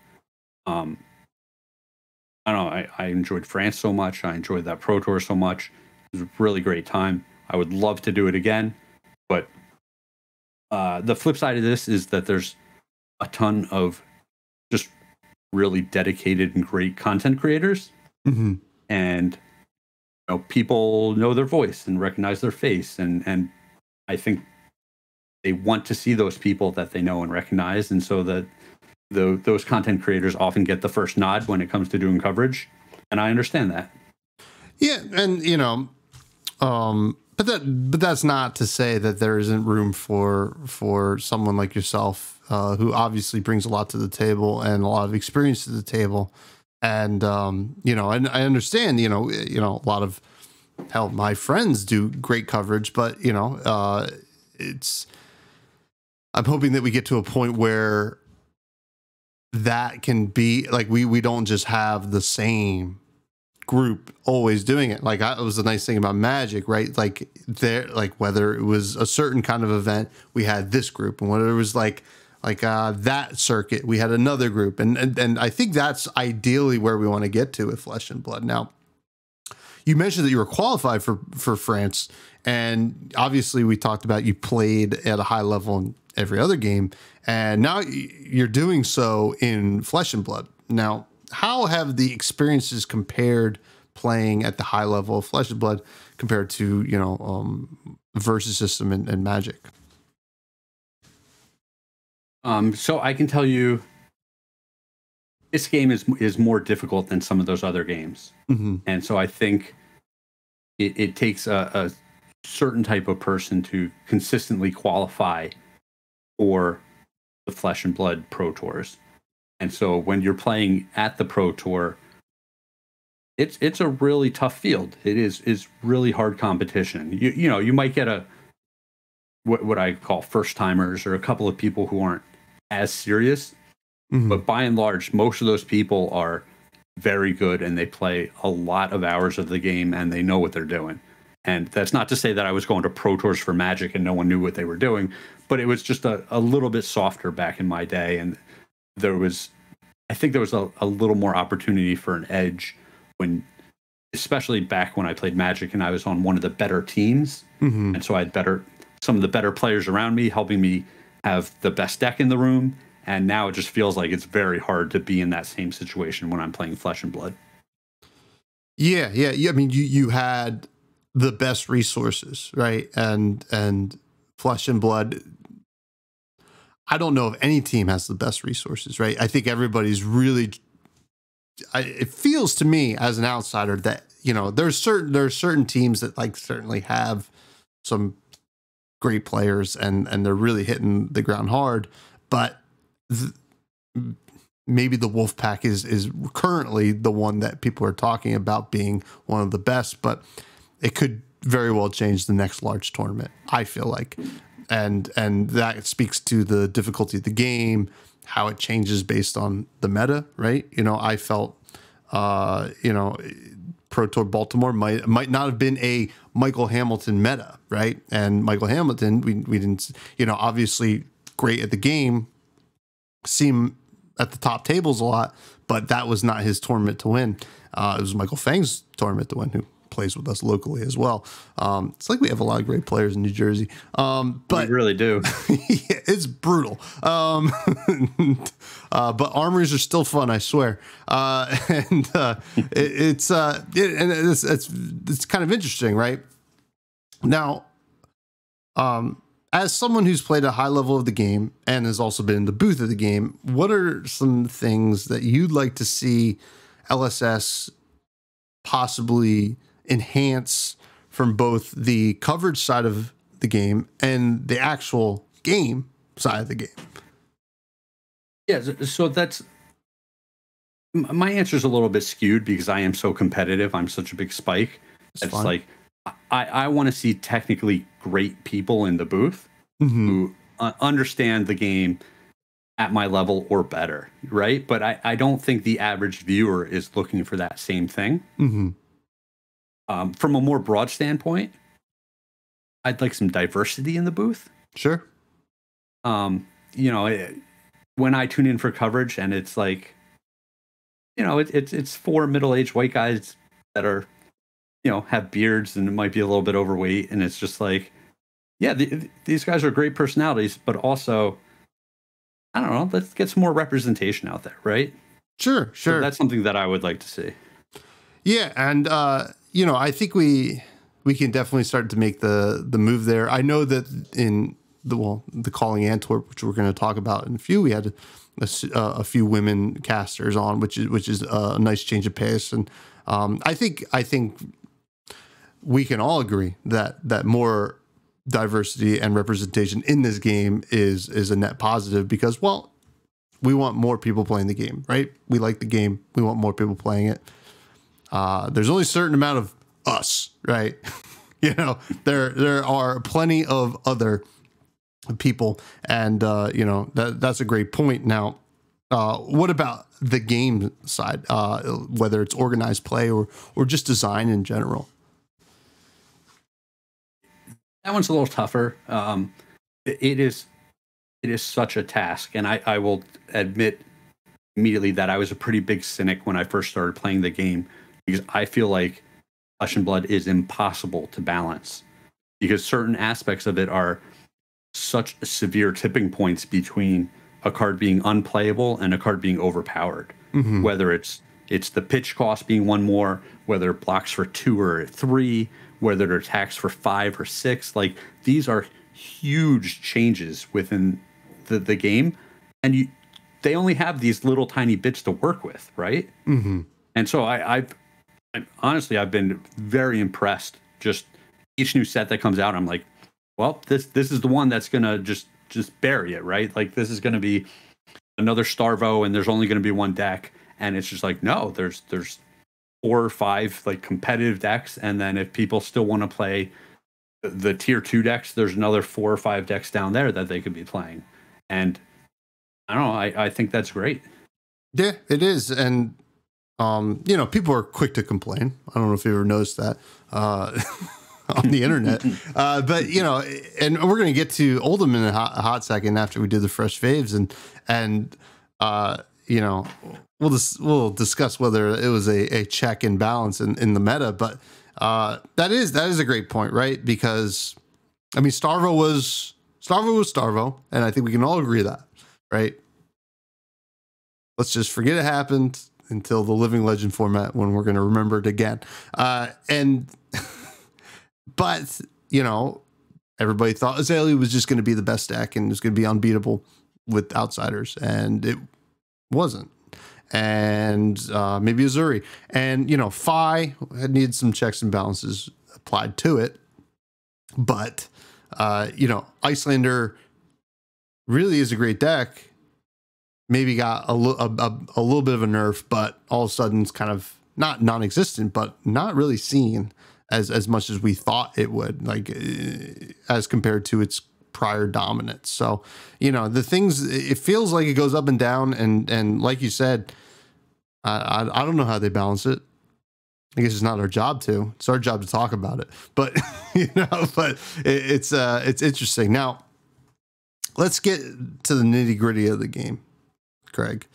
I don't know. I enjoyed France so much. I enjoyed that Pro Tour so much. It was a really great time. I would love to do it again. But the flip side of this is that there's a ton of just really dedicated and great content creators. Mm-hmm. And people know their voice and recognize their face. And I think they want to see those people that they know and recognize. And so that those content creators often get the first nod when it comes to doing coverage, and I understand that. Yeah, and but that's not to say that there isn't room for someone like yourself, who obviously brings a lot to the table and a lot of experience to the table, and and I understand, a lot of my friends do great coverage, but it's. I'm hoping that we get to a point where that can be like we don't just have the same group always doing it. Like it was the nice thing about Magic, right? Like whether it was a certain kind of event, we had this group, and whether it was like that circuit, we had another group, and I think that's ideally where we want to get to with Flesh and Blood. Now, you mentioned that you were qualified for France, and obviously we talked about you played at a high level in every other game, and now you're doing so in Flesh and Blood. Now, how have the experiences compared playing at the high level of Flesh and Blood compared to Versus System and Magic? So I can tell you, this game is more difficult than some of those other games, and so I think it takes a certain type of person to consistently qualify for the Flesh and Blood Pro Tours. And so when you're playing at the Pro Tour, it's a really tough field. It is really hard competition. You might get what I call first timers or a couple of people who aren't as serious, but by and large, most of those people are very good and they play a lot of hours of the game and they know what they're doing. And that's not to say that I was going to Pro Tours for Magic and no one knew what they were doing, but it was just a little bit softer back in my day. And I think there was a little more opportunity for an edge especially back when I played Magic and I was on one of the better teams. And so I had some of the better players around me helping me have the best deck in the room. And now it just feels like it's very hard to be in that same situation when I'm playing Flesh and Blood. Yeah. I mean, you had the best resources, right? And Flesh and Blood, I don't know if any team has the best resources, right? I think everybody's really. It feels to me as an outsider that there are certain teams that certainly have some great players and they're really hitting the ground hard. But maybe the Wolfpack is currently the one that people are talking about being one of the best, but it could very well change the next large tournament, I feel like. And that speaks to the difficulty of the game, how it changes based on the meta, right? I felt, Pro Tour Baltimore might not have been a Michael Hamilton meta, right? And Michael Hamilton, we didn't, obviously great at the game, seem at the top tables a lot, but that was not his tournament to win. It was Michael Fang's tournament to win, who plays with us locally as well. It's like we have a lot of great players in New Jersey, but we really do. Yeah, it's brutal. But armories are still fun, I swear. It's kind of interesting, right? Now, as someone who's played a high level of the game and has also been in the booth of the game, what are some things that you'd like to see LSS possibly enhance from both the coverage side of the game and the actual game side of the game? Yeah, so that's my answer is a little bit skewed because I am so competitive. I'm such a big spike. It's like I want to see technically great people in the booth who understand the game at my level or better, right? But I don't think the average viewer is looking for that same thing. From a more broad standpoint, I'd like some diversity in the booth. Sure. When I tune in for coverage and it's like, it's 4 middle-aged white guys that are, have beards and might be a little bit overweight. And it's just like, yeah, these guys are great personalities, but also, I don't know, let's get some more representation out there, right? Sure. So that's something that I would like to see. Yeah, and I think we can definitely start to make the move there. I know that in the Calling Antwerp, which we're going to talk about in a few, we had a few women casters on, which is a nice change of pace, and I think we can all agree that more diversity and representation in this game is a net positive because, well, we want more people playing the game, right? We like the game. We want more people playing it. There's only a certain amount of us, right? There are plenty of other people, and that's a great point. Now, what about the game side? Whether it's organized play or just design in general? That one's a little tougher. It is such a task, and I will admit immediately that I was a pretty big cynic when I first started playing the game because I feel like Flesh and Blood is impossible to balance because certain aspects of it are such severe tipping points between a card being unplayable and a card being overpowered. Whether it's the pitch cost being one more, whether it blocks for 2 or 3, whether it attacks for 5 or 6. Like, these are huge changes within the game, and they only have these little tiny bits to work with, right? And so I've honestly, I've been very impressed. Just each new set that comes out, I'm like, well, this is the one that's gonna just bury it, right? Like, this is gonna be another Starvo, and there's only gonna be one deck, and it's just like, no, there's 4 or 5 like competitive decks, and then if people still want to play the tier 2 decks, there's another 4 or 5 decks down there that they could be playing. And I don't know, I think that's great. Yeah, it is. And people are quick to complain. I don't know if you ever noticed that on the internet. But and we're going to get to Oldhim in a hot second after we do the fresh faves, and we'll discuss whether it was a check and balance in the meta. But that is a great point, right? Because I mean, Starvo was Starvo, and I think we can all agree that, right? Let's just forget it happened until the Living Legend format when we're going to remember it again. But everybody thought Azalea was just going to be the best deck and it was going to be unbeatable with outsiders, and it wasn't. And maybe Azuri, and Fi had needed some checks and balances applied to it, but Icelander really is a great deck. Maybe got a little bit of a nerf, but all of a sudden it's kind of not non-existent, but not really seen as much as we thought it would, like as compared to its prior dominance. So, the things, it feels like it goes up and down, and like you said, I don't know how they balance it. I guess it's not our job to. It's our job to talk about it. But it's interesting. Now, let's get to the nitty-gritty of the game, Craig.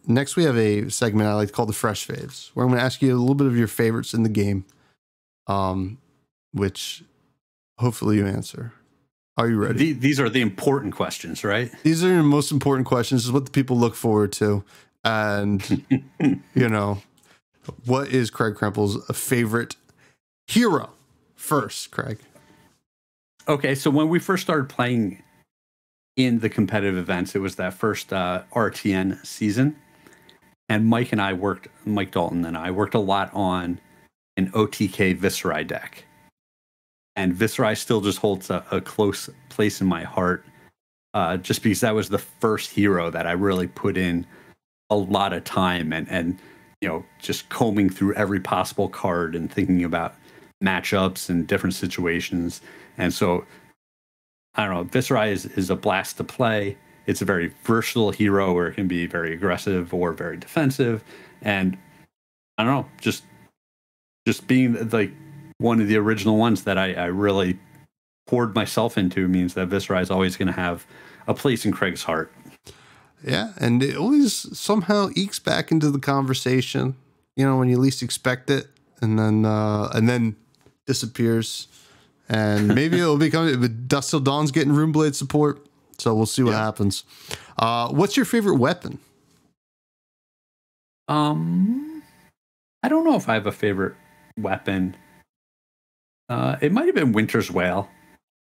Next, we have a segment I like to call the Fresh Faves, where I'm going to ask you a little bit of your favorites in the game, which hopefully you answer. Are you ready? These are the important questions, right? These are the most important questions. This is what the people look forward to. And, what is Craig Krempels' favorite hero? First, Craig. Okay, so when we first started playing in the competitive events, it was that first RTN season. And Mike Dalton and I worked a lot on an OTK Viserai deck. And Viserai still just holds a close place in my heart, just because that was the first hero that I really put in a lot of time and just combing through every possible card and thinking about matchups and different situations. And so, I don't know, Viserai is a blast to play. It's a very versatile hero where it can be very aggressive or very defensive. And I don't know, just being like one of the original ones that I really poured myself into means that Viserai is always going to have a place in Craig's heart. Yeah, and it always somehow ekes back into the conversation, when you least expect it, and then disappears. And maybe it'll become Dust Till Dawn's getting Runeblade support, so we'll see what happens. What's your favorite weapon? I don't know if I have a favorite weapon. It might have been Winter's Wail,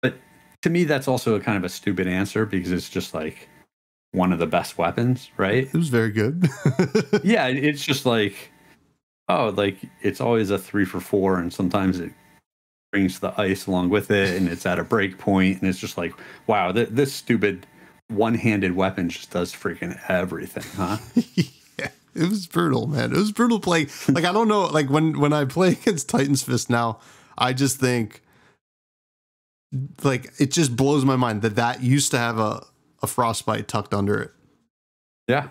but to me that's also a kind of a stupid answer because it's just like one of the best weapons, right? It was very good. Yeah, it's just like, it's always a 3 for 4, and sometimes it brings the ice along with it, and it's at a break point, and it's just like, wow, this stupid one-handed weapon just does freaking everything, huh? Yeah, it was brutal, man. It was brutal playing. Like, I don't know, like when I play against Titan's Fist now, I just think, like, it just blows my mind that used to have a frostbite tucked under it. Yeah.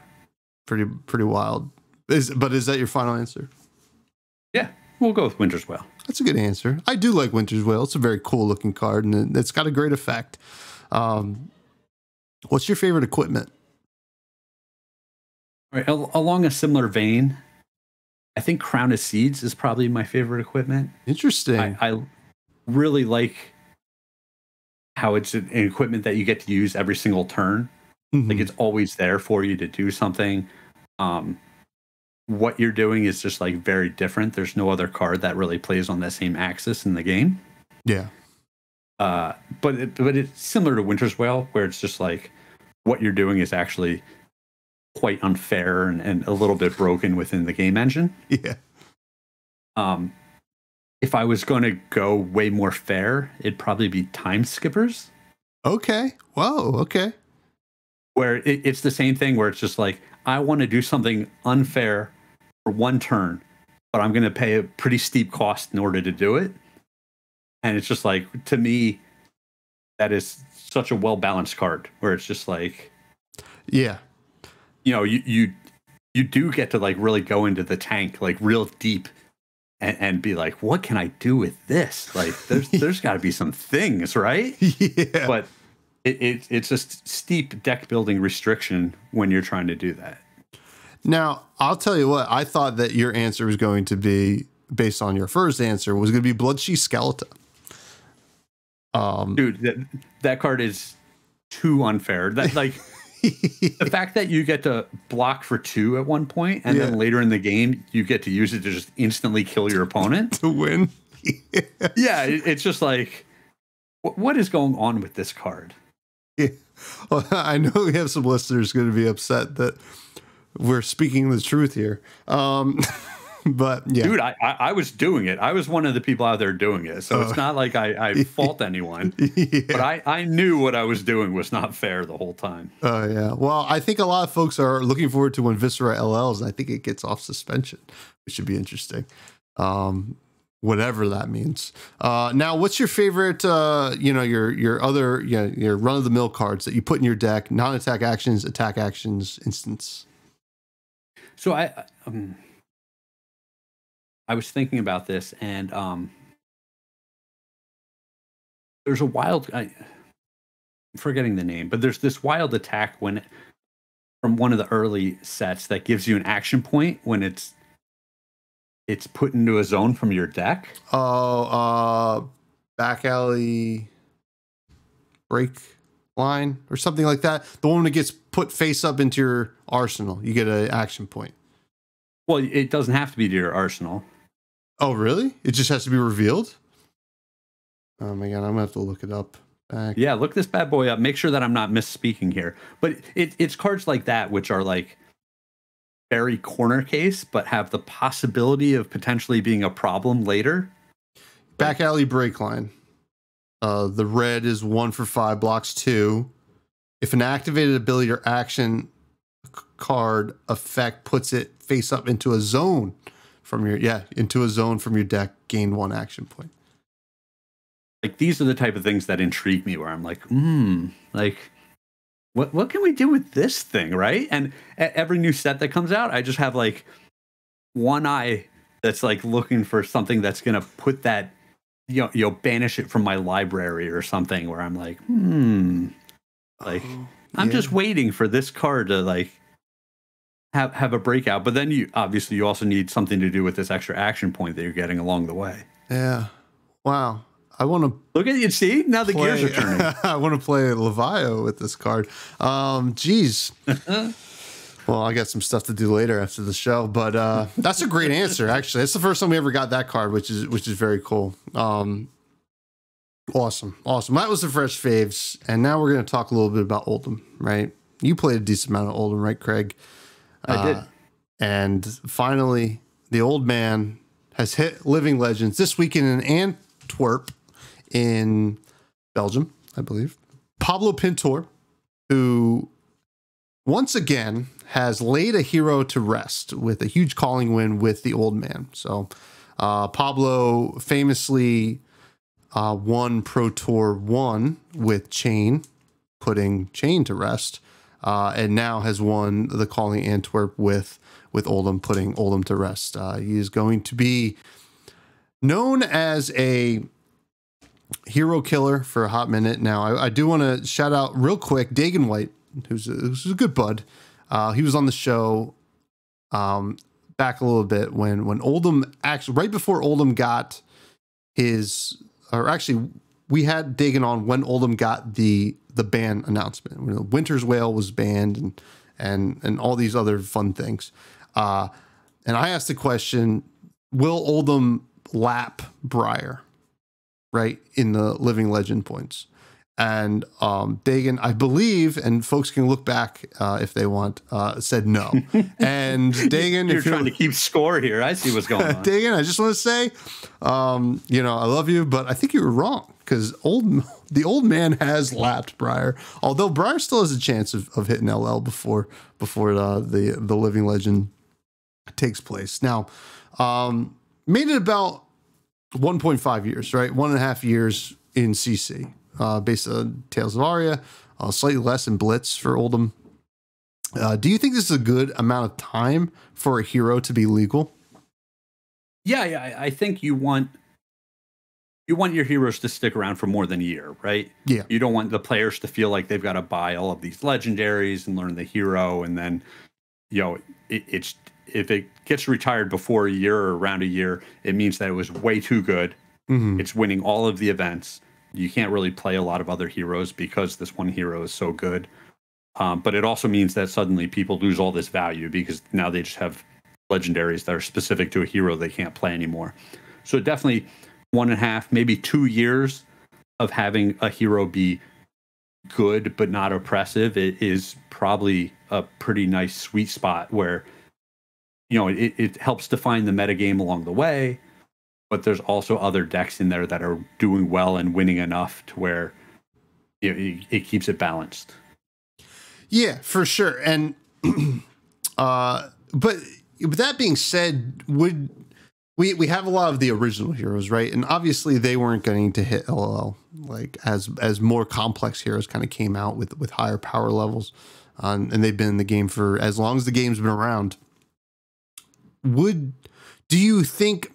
Pretty wild. Is that your final answer? Yeah, we'll go with Winter's Wail. That's a good answer. I do like Winter's Wail. It's a very cool looking card, and it's got a great effect. What's your favorite equipment? All right, along a similar vein, I think Crown of Seeds is probably my favorite equipment. Interesting. I really like how it's an equipment that you get to use every single turn. Mm-hmm. Like, it's always there for you to do something. What you're doing is just like very different. There's no other card that really plays on that same axis in the game. Yeah. But it's similar to Winter's Wail, where it's just like what you're doing is actually quite unfair and a little bit broken within the game engine. Yeah. If I was going to go way more fair, it'd probably be Time Skippers. Okay. Whoa. Okay. Where it's the same thing where it's just like, I want to do something unfair for one turn, but I'm going to pay a pretty steep cost in order to do it. And it's just like, to me, that is such a well-balanced card where it's just like, yeah, you do get to like really go into the tank, like real deep and be like, what can I do with this? Like, there's got to be some things, right? Yeah. But it's a steep deck building restriction when you're trying to do that. Now, I'll tell you what, I thought that your answer was going to be, based on your first answer, was going to be Bloodsheath Skeleton. Dude, that card is too unfair. That, like, the fact that you get to block for 2 at one point, and then later in the game, you get to use it to just instantly kill your opponent. To win. Yeah, it's just like, what is going on with this card? Yeah. Well, I know we have some listeners going to be upset that we're speaking the truth here. But yeah, dude, I was doing it. I was one of the people out there doing it. So it's not like I fault anyone. Yeah. But I knew what I was doing was not fair the whole time. Oh, yeah. Well, I think a lot of folks are looking forward to when Viscera LLs, and I think it gets off suspension, which should be interesting. Whatever that means. Now, what's your favorite, your other, your run-of-the-mill cards that you put in your deck, non-attack actions, attack actions, instance? So I was thinking about this, and there's a wild, I'm forgetting the name, but there's this wild attack from one of the early sets that gives you an action point when it's put into a zone from your deck. Oh, back alley break line or something like that. The one that gets put face up into your arsenal, you get an action point. Well, it doesn't have to be to your arsenal. Oh, really? It just has to be revealed? Oh my god, I'm gonna have to look it up. Yeah, look this bad boy up. Make sure that I'm not misspeaking here. But it's cards like that which are like very corner case, but have the possibility of potentially being a problem later. Back alley break line. The red is 1 for 5, blocks 2. If an activated ability or action card effect puts it face up into a zone from your deck, gain 1 action point. Like these are the type of things that intrigue me where I'm like, like what can we do with this thing, right? And every new set that comes out, I just have like one eye that's like looking for something that's gonna put that, banish it from my library or something where I'm like, I'm just waiting for this card to like have a breakout. But then you also need something to do with this extra action point that you're getting along the way. Yeah. Wow. I want to look at you. See, now the gears are turning. I want to play Levio with this card. Geez. Well, I got some stuff to do later after the show, but that's a great answer. Actually, it's the first time we ever got that card, which is very cool. Awesome. That was the fresh faves, and now we're going to talk a little bit about Oldhim. Right? You played a decent amount of Oldhim, right, Craig? I did. And finally, the old man has hit Living Legends this weekend in Antwerp, in Belgium, I believe. Pablo Pintor, who once again has laid a hero to rest with a huge calling win with the old man. So Pablo famously won Pro Tour 1 with Chain, putting Chain to rest, and now has won the Calling Antwerp with Oldhim, putting Oldhim to rest. He is going to be known as a hero killer for a hot minute. Now, I do want to shout out real quick Dagan White, who's a good bud. He was on the show back a little bit when Oldhim, actually right before Oldhim got his, or actually we had Dagan on when Oldhim got the ban announcement, when Winter's Whale was banned and all these other fun things. And I asked the question, will Oldhim lap Briar, right, in the Living Legend points? And Dagan, I believe, and folks can look back if they want, said no. And Dagan, you're trying to keep score here. I see what's going on. Dagan, I just want to say, I love you, but I think you were wrong, because the old man has lapped Briar. Although Briar still has a chance of hitting LL before the Living Legend takes place. Now, made it about 1.5 years, right? 1.5 years in CC. Based on Tales of Aria, slightly less in Blitz for Oldhim. Do you think this is a good amount of time for a hero to be legal? Yeah, I think you want your heroes to stick around for more than a year, right? Yeah. You don't want the players to feel like they've got to buy all of these legendaries and learn the hero, and then, it's if it gets retired before a year or around a year, it means that it was way too good. Mm-hmm. It's winning all of the events. You can't really play a lot of other heroes because this one hero is so good. But it also means that suddenly people lose all this value because now they just have legendaries that are specific to a hero they can't play anymore. So definitely 1.5, maybe 2 years of having a hero be good but not oppressive. It is probably a pretty nice sweet spot where it helps define the metagame along the way, but there's also other decks in there that are doing well and winning enough to where it keeps it balanced. Yeah, for sure. And but with that being said, would we have a lot of the original heroes, right? And obviously they weren't going to hit LOL like as more complex heroes kind of came out with higher power levels, and they've been in the game for as long as the game's been around. Do you think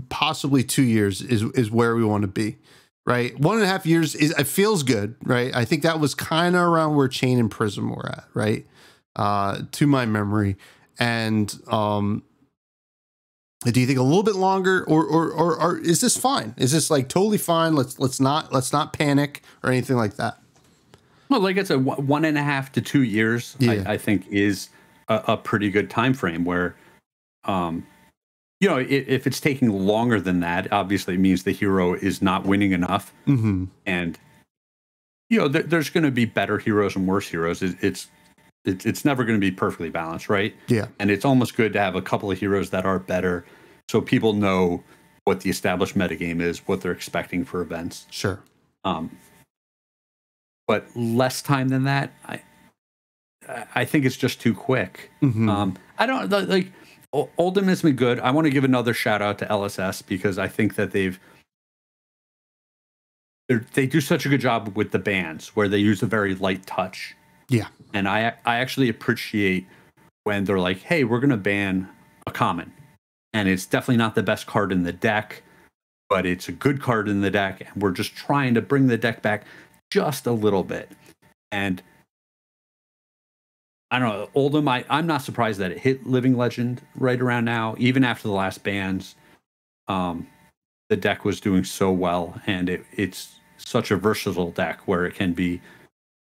possibly 2 years is where we want to be? Right, 1.5 years it feels good, right? I think that was kind of around where Chain and Prism were at, right? To my memory. And do you think a little bit longer, or is this fine? Is this like totally fine? Let's not panic or anything like that. Well, like it's a 1.5 to 2 years. Yeah. I think is a pretty good time frame where, if it's taking longer than that, obviously it means the hero is not winning enough. Mm-hmm. And, there's going to be better heroes and worse heroes. It's never going to be perfectly balanced, right? Yeah. And it's almost good to have a couple of heroes that are better so people know what the established metagame is, what they're expecting for events. Sure. But less time than that, I think it's just too quick. Mm-hmm. I don't like Oldhim has been good. I want to give another shout out to LSS because I think that they do such a good job with the bans where they use a very light touch. Yeah. And I actually appreciate when they're like, hey, we're going to ban a common. And it's definitely not the best card in the deck, but it's a good card in the deck. And we're just trying to bring the deck back just a little bit. And I don't know, Oldhim, I'm not surprised that it hit Living Legend right around now. Even after the last bans, the deck was doing so well. And it's such a versatile deck where it can be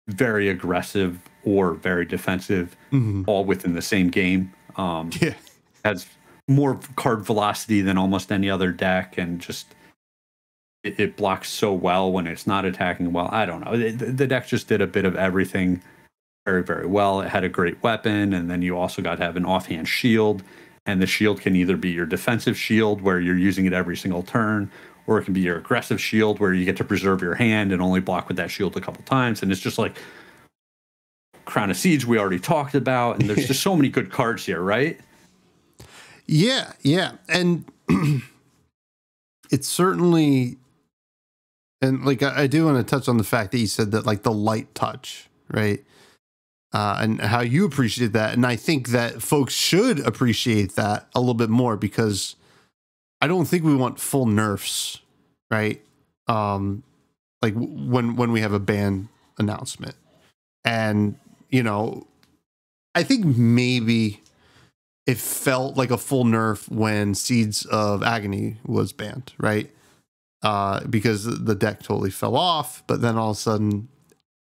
very aggressive or very defensive, all within the same game. Has more card velocity than almost any other deck, and just it blocks so well when it's not attacking well. I don't know. The deck just did a bit of everything very, very well. It had a great weapon, and then you also got to have an offhand shield, and the shield can either be your defensive shield where you're using it every single turn, or it can be your aggressive shield where you get to preserve your hand and only block with that shield a couple times. And it's just like Crown of Siege we already talked about, and there's just so many good cards here, right? Yeah. And it's certainly, and like I do want to touch on the fact that you said that like the light touch, right? And how you appreciate that. And I think that folks should appreciate that a little bit more, because I don't think we want full nerfs, right? Like when we have a ban announcement. And, I think maybe it felt like a full nerf when Seeds of Agony was banned, right? Because the deck totally fell off, but then all of a sudden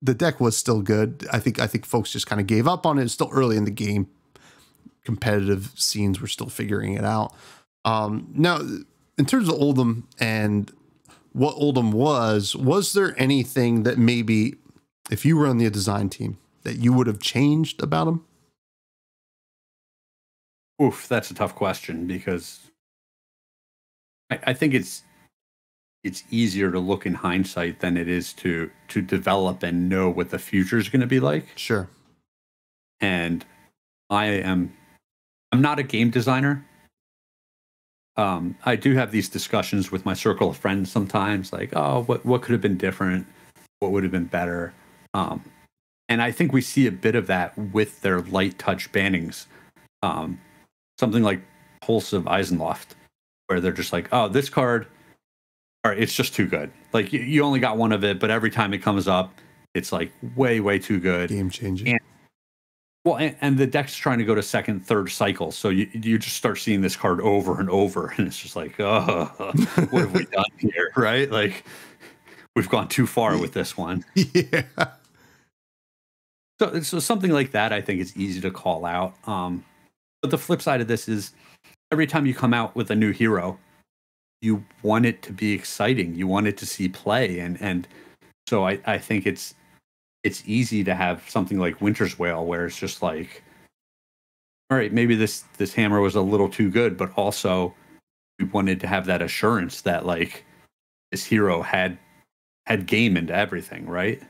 the deck was still good. I think folks just kind of gave up on it. It's still early in the game. Competitive scenes were still figuring it out. Now, in terms of Oldhim and what Oldhim was there anything that maybe, if you were on the design team, that you would have changed about him? Oof, that's a tough question, because I think it's easier to look in hindsight than it is to develop and know what the future is going to be like. Sure. And I'm not a game designer. I do have these discussions with my circle of friends sometimes, like, oh, what could have been different? What would have been better? And I think we see a bit of that with their light touch bannings. Something like Pulse of Eisenloft, where they're just like, oh, this card, all right, it's just too good. Like, you only got one of it, but every time it comes up, it's like way, way too good. Game changing. And the deck's trying to go to second, third cycle. So you just start seeing this card over and over, and it's just like, oh, what have we done here, right? Like, we've gone too far with this one. Yeah. So something like that, I think, is easy to call out. But the flip side of this is, every time you come out with a new hero, you want it to be exciting. You want it to see play. And so I think it's easy to have something like Winter's Wail, where it's just like, all right, maybe this hammer was a little too good, but also we wanted to have that assurance that like this hero had game into everything, right?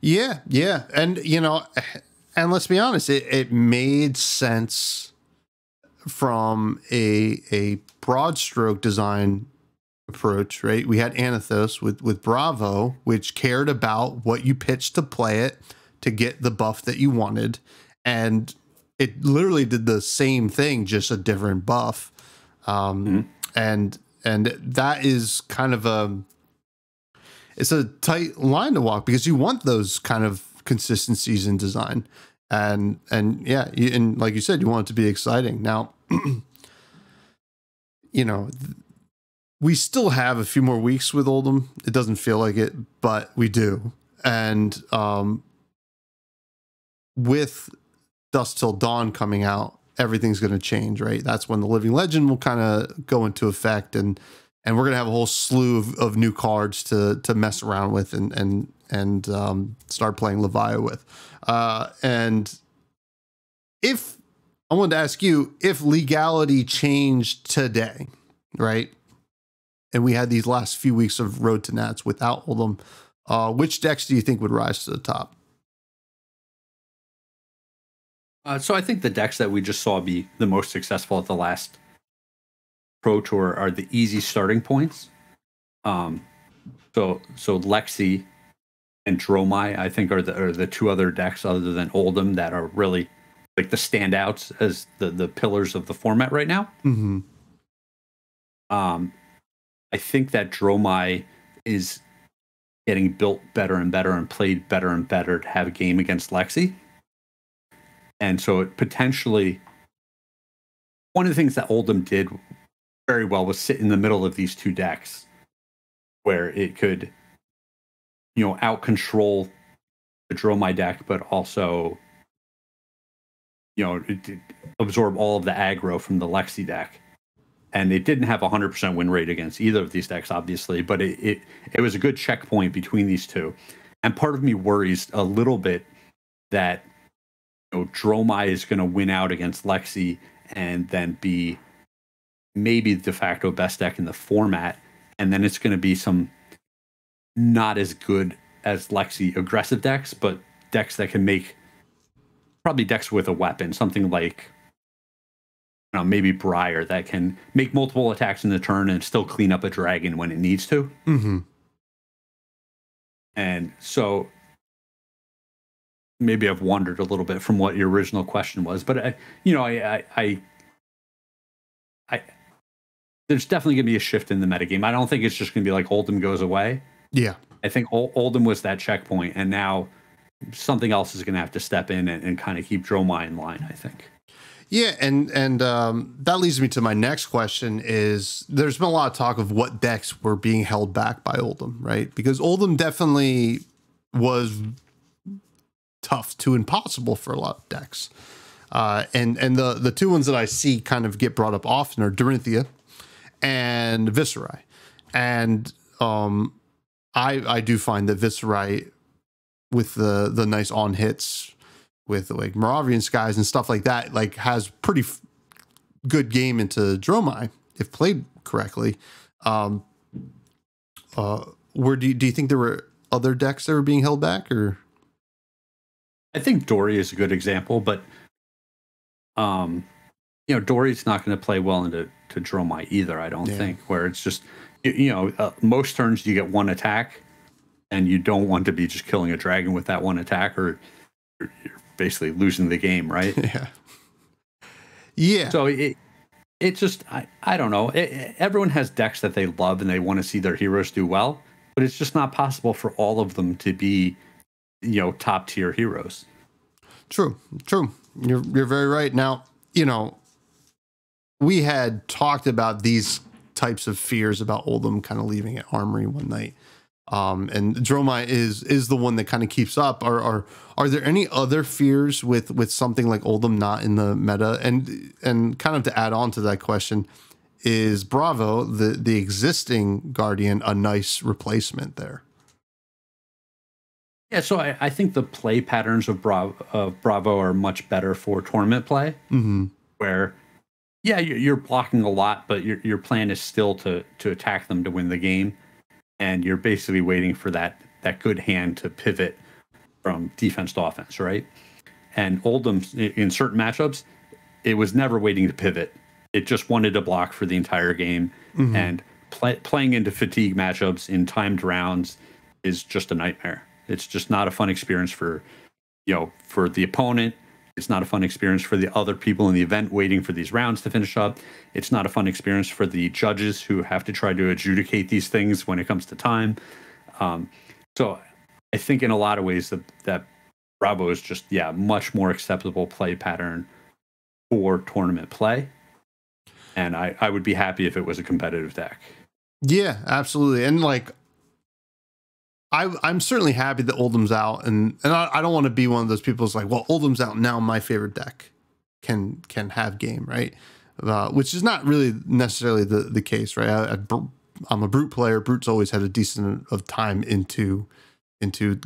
Yeah, yeah. And, and let's be honest, it made sense from a broad stroke design approach, right? We had Anathos with Bravo, which cared about what you pitched to play it to get the buff that you wanted. And it literally did the same thing, just a different buff. And that is kind of it's a tight line to walk because you want those kind of consistencies in design. And yeah, and like you said, you want it to be exciting. Now, we still have a few more weeks with Oldhim. It doesn't feel like it, but we do. And with Dusk Till Dawn coming out, everything's going to change, right? That's when the Living Legend will kind of go into effect, and we're going to have a whole slew of new cards to mess around with and start playing Leviathan with. And if I wanted to ask you, if legality changed today, right? And we had these last few weeks of Road to Nats without Oldhim, which decks do you think would rise to the top? So I think the decks that we just saw be the most successful at the last Pro Tour are the easy starting points. So Lexi and Dromai, I think, are the two other decks other than Oldhim that are really like the standouts as the pillars of the format right now. Mm-hmm. I think that Dromai is getting built better and better and played better and better to have a game against Lexi. And so it potentially, one of the things that Oldhim did very well was sit in the middle of these two decks where it could, out control the Dromai deck, but also, absorb all of the aggro from the Lexi deck. And it didn't have a 100% win rate against either of these decks, obviously, but it was a good checkpoint between these two. And part of me worries a little bit that Dromai is going to win out against Lexi and then be maybe the de facto best deck in the format. And then it's going to be some not as good as Lexi aggressive decks, but decks that can make probably decks with a weapon, something like maybe Briar that can make multiple attacks in the turn and still clean up a dragon when it needs to. Mm-hmm. And so maybe I've wandered a little bit from what your original question was, but I there's definitely going to be a shift in the metagame. I don't think it's just going to be like Oldhim goes away. Yeah. I think Oldhim was that checkpoint, and now something else is going to have to step in and kind of keep Dromai in line, I think. Yeah, and that leads me to my next question is there's been a lot of talk of what decks were being held back by Oldhim, right? Because Oldhim definitely was tough to impossible for a lot of decks. And the two ones that I see kind of get brought up often are Dorinthia and Viserai. And I do find that Viserai with the nice on hits with like Moravian Skies and stuff like that, like has pretty good game into Dromai if played correctly. Where do you think there were other decks that were being held back, or? I think Dory is a good example, but Dory's not going to play well into Dromai either. I don't think. Where it's just most turns you get one attack, and you don't want to be just killing a dragon with that one attack, or you're basically losing the game, right? Yeah. Yeah. So it just I don't know. Everyone has decks that they love and they want to see their heroes do well, but it's just not possible for all of them to be top tier heroes. True. You're very right. Now, we had talked about these types of fears about Oldhim kind of leaving at Armory one night. And Dromai is the one that kind of keeps up. Are there any other fears with something like Oldhim not in the meta? And kind of to add on to that question, is Bravo, the existing Guardian, a nice replacement there? Yeah, so I think the play patterns of Bravo are much better for tournament play, where, yeah, you're blocking a lot, but your plan is still to attack them to win the game, and you're basically waiting for that good hand to pivot from defense to offense, right? And Oldham, in certain matchups, it was never waiting to pivot. It just wanted to block for the entire game, and playing into fatigue matchups in timed rounds is just a nightmare. It's just not a fun experience for the opponent. It's not a fun experience for the other people in the event waiting for these rounds to finish up. It's not a fun experience for the judges who have to try to adjudicate these things when it comes to time. So I think in a lot of ways that Bravo is just, much more acceptable play pattern for tournament play. And I would be happy if it was a competitive deck. Yeah, absolutely. And like, I'm certainly happy that Oldham's out, and I don't want to be one of those people who's like, well, Oldham's out now, my favorite deck can have game, right? Which is not really necessarily the case, right? I'm a Brute player. Brute's always had a decent of time into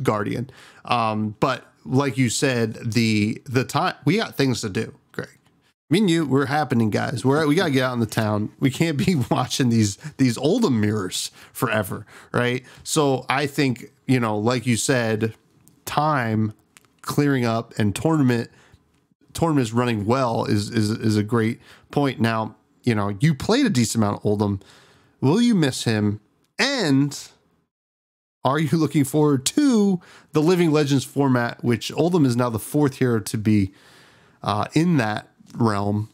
Guardian, but like you said, the time we got things to do. Greg, me and you, we're happening guys. We gotta get out in the town. We can't be watching these Oldham mirrors forever, right? So I think, like you said, time clearing up and tournament is running well is a great point. Now, you played a decent amount of Oldham. Will you miss him? And are you looking forward to the Living Legends format, which Oldham is now the fourth hero to be in that realm?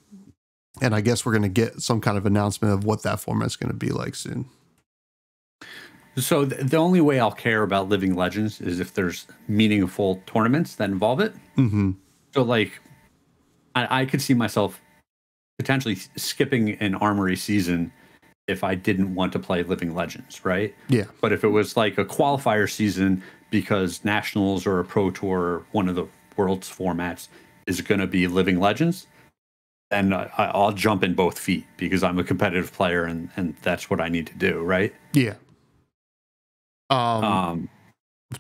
And I guess we're going to get some kind of announcement of what that format's going to be like soon. So the only way I'll care about Living Legends is if there's meaningful tournaments that involve it. So like, I could see myself potentially skipping an Armory season if I didn't want to play Living Legends, right? Yeah. But if it was like a qualifier season because Nationals or a Pro Tour, one of the world's formats, is going to be Living Legends, then I'll jump in both feet because I'm a competitive player and that's what I need to do, right? Yeah.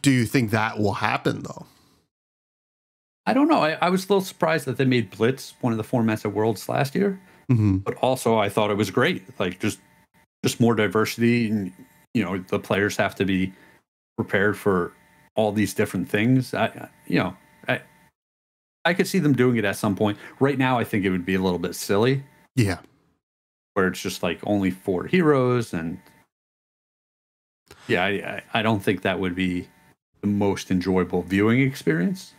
Do you think that will happen though? I don't know. I was a little surprised that they made Blitz one of the formats at Worlds last year, but also I thought it was great. Like just more diversity, and the players have to be prepared for all these different things. I could see them doing it at some point. Right now, I think it would be a little bit silly. Yeah, where it's just like only 4 heroes, and I don't think that would be the most enjoyable viewing experience.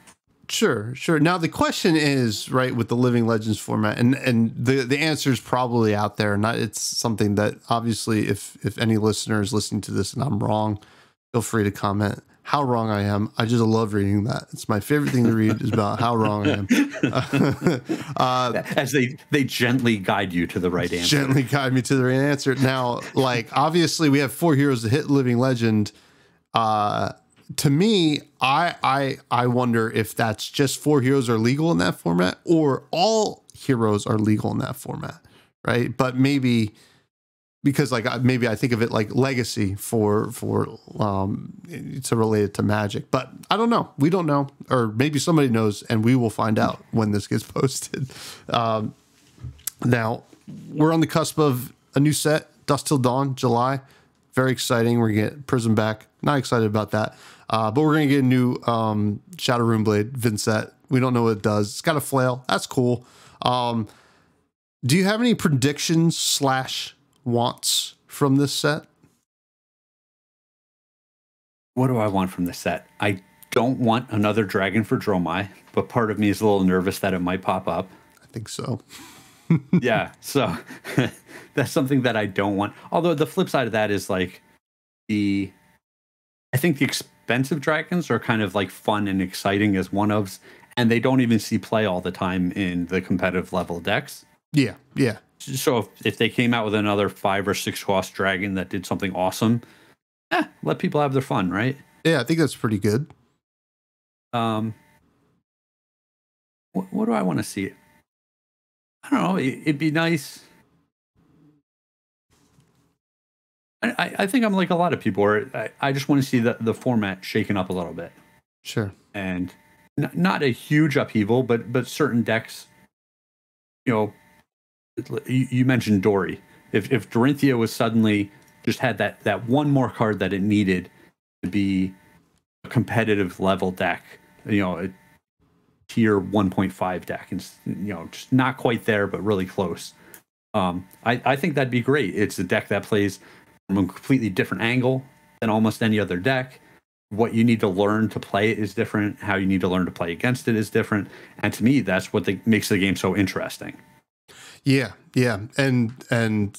Sure. Now the question is, right, with the Living Legends format, and the answer is probably out there. It's something that obviously, if any listener is listening to this and I'm wrong, feel free to comment how wrong I am. I just love reading that. It's my favorite thing to read is about how wrong I am. As they gently guide you to the right answer. Gently guide me to the right answer. Now, like, obviously we have 4 heroes to hit Living Legend. To me, I wonder if that's just 4 heroes are legal in that format or all heroes are legal in that format, right? But maybe because maybe I think of it like Legacy for to relate it to Magic, but I don't know. We don't know, or maybe somebody knows, and we will find out when this gets posted. Now we're on the cusp of a new set, Dusk Till Dawn, July. Very exciting. We're gonna get Prism back. Not excited about that. But we're going to get a new Shadow Runeblade Vincent. We don't know what it does. It's got a flail. That's cool. Do you have any predictions / wants from this set? What do I want from this set? I don't want another dragon for Dromai, but part of me is a little nervous that it might pop up. I think so. Yeah, so that's something that I don't want. Although the flip side of that is like I think the expensive dragons are kind of like fun and exciting as one-ofs, and they don't even see play all the time in the competitive level decks. Yeah. So if they came out with another 5 or 6 cost dragon that did something awesome, let people have their fun, right? Yeah, I think that's pretty good. What do I want to see? I don't know. It'd be nice. I think I'm like a lot of people where I just want to see the format shaken up a little bit. Sure. And not a huge upheaval, but certain decks, you mentioned Dory. If Dorinthia was suddenly just had that one more card that it needed to be a competitive level deck, a tier 1.5 deck, and just not quite there, but really close. I think that'd be great. It's a deck that plays from a completely different angle than almost any other deck. What you need to learn to play it is different. How you need to learn to play against it is different. And to me, that's what makes the game so interesting. Yeah, and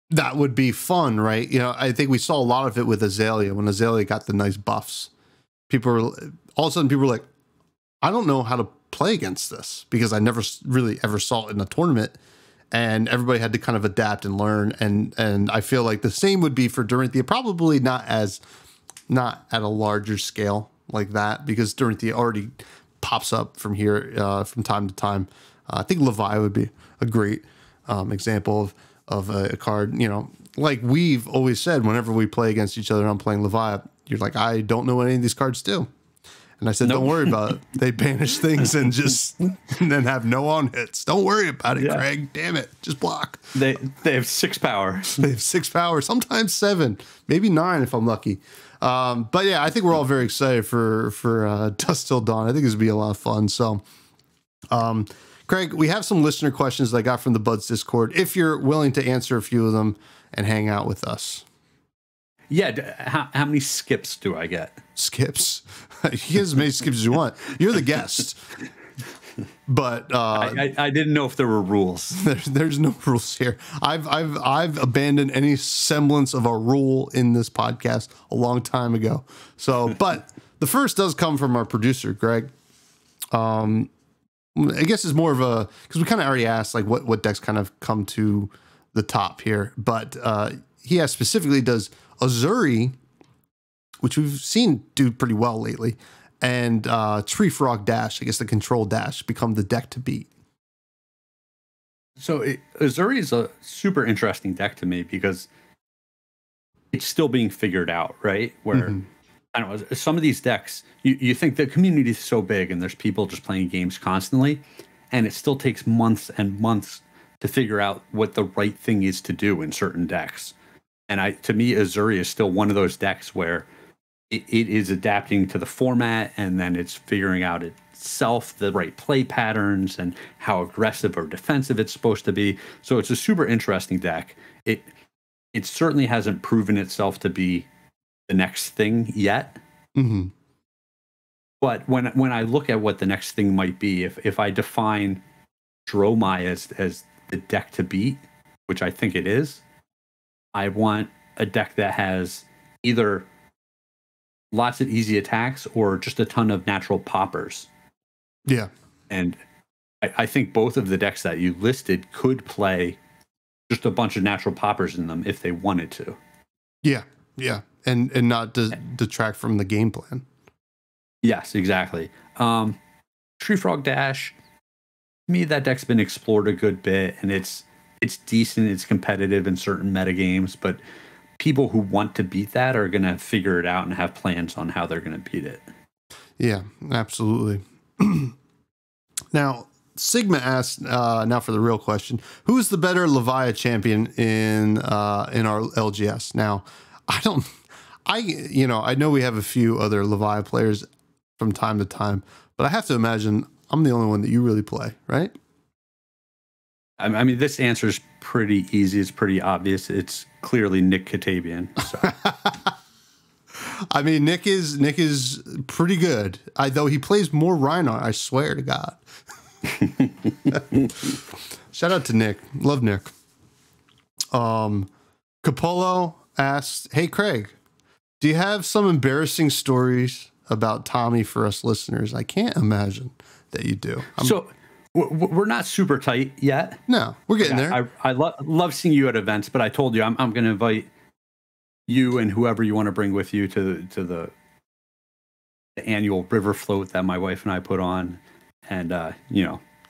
that would be fun, right? I think we saw a lot of it with Azalea when Azalea got the nice buffs. All of a sudden, people were like, "I don't know how to play against this," because I never really ever saw it in a tournament, and everybody had to kind of adapt and learn. And I feel like the same would be for Dorinthia, probably not at a larger scale like that, because Dorinthia already pops up from here from time to time. I think Levi would be a great example of a card. Like we've always said, whenever we play against each other and I'm playing Levi, you're like, I don't know what any of these cards do. And I said, Don't worry about it. They banish things and then have no on hits. Don't worry about it, Craig. Damn it. Just block. They have 6 power. They have 6 power, sometimes 7, maybe 9 if I'm lucky. But yeah, I think we're all very excited for Dusk Till Dawn. I think this would be a lot of fun. So, Craig, we have some listener questions that I got from the Buds Discord. If you're willing to answer a few of them and hang out with us. Yeah. How many skips do I get? Skips? You get as many skips as you want. You're the guest. But I didn't know if there were rules. There's no rules here. I've abandoned any semblance of a rule in this podcast a long time ago. So, but the first does come from our producer, Greg. I guess it's more of because we kind of already asked like what decks kind of come to the top here, but he asked specifically, does Azuri, which we've seen do pretty well lately, and Tree Frog Dash, I guess the control dash, become the deck to beat? So Azuri is a super interesting deck to me because it's still being figured out, right? Where I don't know, some of these decks, you think the community is so big and there's people just playing games constantly, and it still takes months and months to figure out what the right thing is to do in certain decks. And to me, Azuri is still one of those decks where it is adapting to the format, and then it's figuring out itself the right play patterns and how aggressive or defensive it's supposed to be. So it's a super interesting deck. It certainly hasn't proven itself to be the next thing yet. Mm-hmm. But when I look at what the next thing might be, if I define Dromai as the deck to beat, which I think it is, I want a deck that has either lots of easy attacks or just a ton of natural poppers. Yeah. And I think both of the decks that you listed could play just a bunch of natural poppers in them if they wanted to. Yeah. Yeah. And not detract from the game plan. Yes, exactly. Tree Frog Dash, to me, that deck's been explored a good bit, and it's decent, it's competitive in certain metagames, but people who want to beat that are going to figure it out and have plans on how they're going to beat it. Yeah, absolutely. Now, Sigma asked, now for the real question, who is the better Leviathan champion in our LGS? Now, I know we have a few other Levi players from time to time, but I have to imagine I'm the only one that you really play, right? I mean, this answer is pretty easy. It's pretty obvious. It's clearly Nick Katabian. So. I mean, Nick is pretty good. Though he plays more Reinhardt, I swear to God. Shout out to Nick. Love Nick. Capolo asked, "Hey Craig, do you have some embarrassing stories about Tommy for us listeners?" I can't imagine that you do. So we're not super tight yet. No, we're getting there. I love seeing you at events, but I told you I'm going to invite you and whoever you want to bring with you to the annual river float that my wife and I put on, and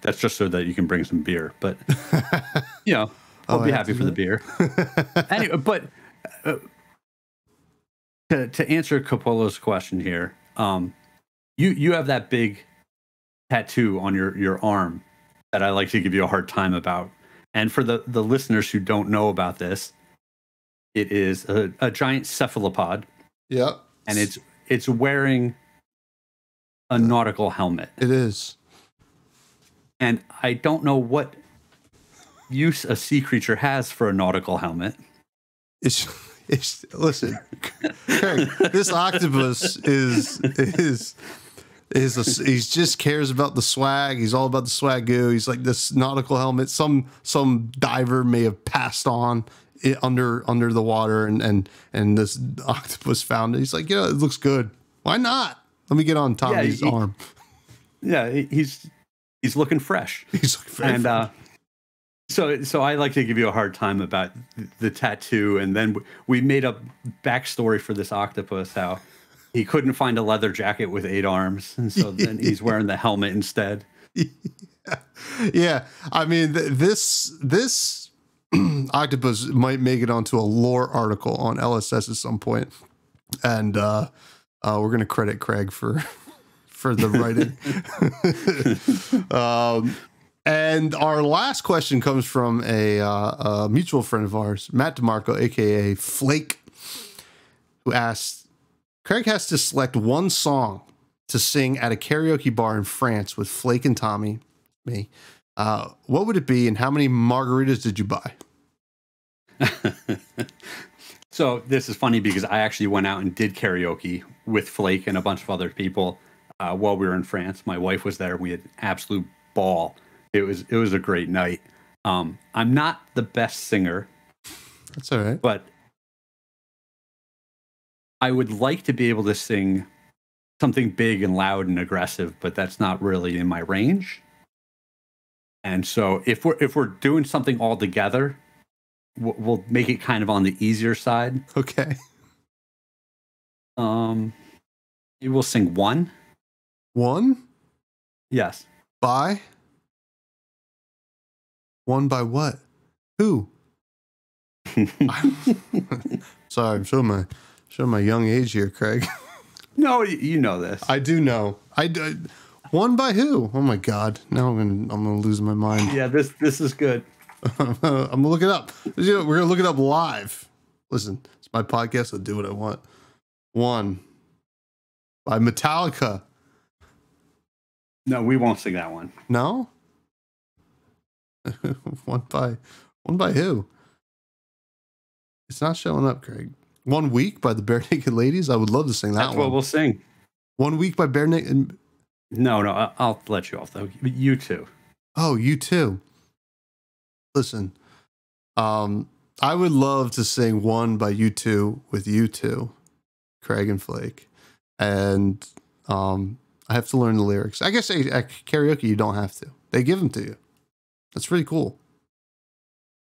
that's just so that you can bring some beer. But I'll be happy for the beer. Anyway, but to answer Capolo's question here, you have that big tattoo on your arm that I like to give you a hard time about. And for the listeners who don't know about this, it is a giant cephalopod. Yep. And it's wearing a nautical helmet. It is. And I don't know what use a sea creature has for a nautical helmet. It's listen, Craig, this octopus he just cares about the swag. He's all about the swagoo. He's like, this nautical helmet, some diver may have passed on it under the water, and this octopus found it. He's like, it looks good. Why not? Let me get on Tommy's arm. Yeah, he's looking fresh. He's looking very fresh. So I like to give you a hard time about the tattoo, and then we made a backstory for this octopus, how he couldn't find a leather jacket with 8 arms, and so then he's wearing the helmet instead. Yeah. I mean, this octopus might make it onto a lore article on LSS at some point, and we're going to credit Craig for the writing. And our last question comes from a mutual friend of ours, Matt DeMarco, aka Flake, who asked, Craig has to select one song to sing at a karaoke bar in France with Flake and Tommy, me. What would it be, and how many margaritas did you buy? So this is funny because I actually went out and did karaoke with Flake and a bunch of other people while we were in France. My wife was there. We had an absolute ball. It was a great night. I'm not the best singer. That's all right. But I would like to be able to sing something big and loud and aggressive, but that's not really in my range. And so if we're doing something all together, we'll make it kind of on the easier side. Okay. Maybe we'll sing One. One? Yes. By? One by what? Who? Sorry, I'm showing my young age here, Craig. No, you know this. I do know. One by who? Oh my God! Now I'm gonna lose my mind. Yeah, this is good. I'm gonna look it up. We're gonna look it up live. Listen, it's my podcast. I'll do what I want. One by Metallica. No, we won't sing that one. No. One by who? It's not showing up, Craig. 1 Week by the Bare Naked Ladies. I would love to sing that one. That's what we'll sing. 1 Week by Bare Naked. No, I'll let you off though. You too. Oh, you too. Listen, I would love to sing One by U2 with you two, Craig and Flake, and I have to learn the lyrics. I guess at karaoke you don't have to. They give them to you. That's pretty cool.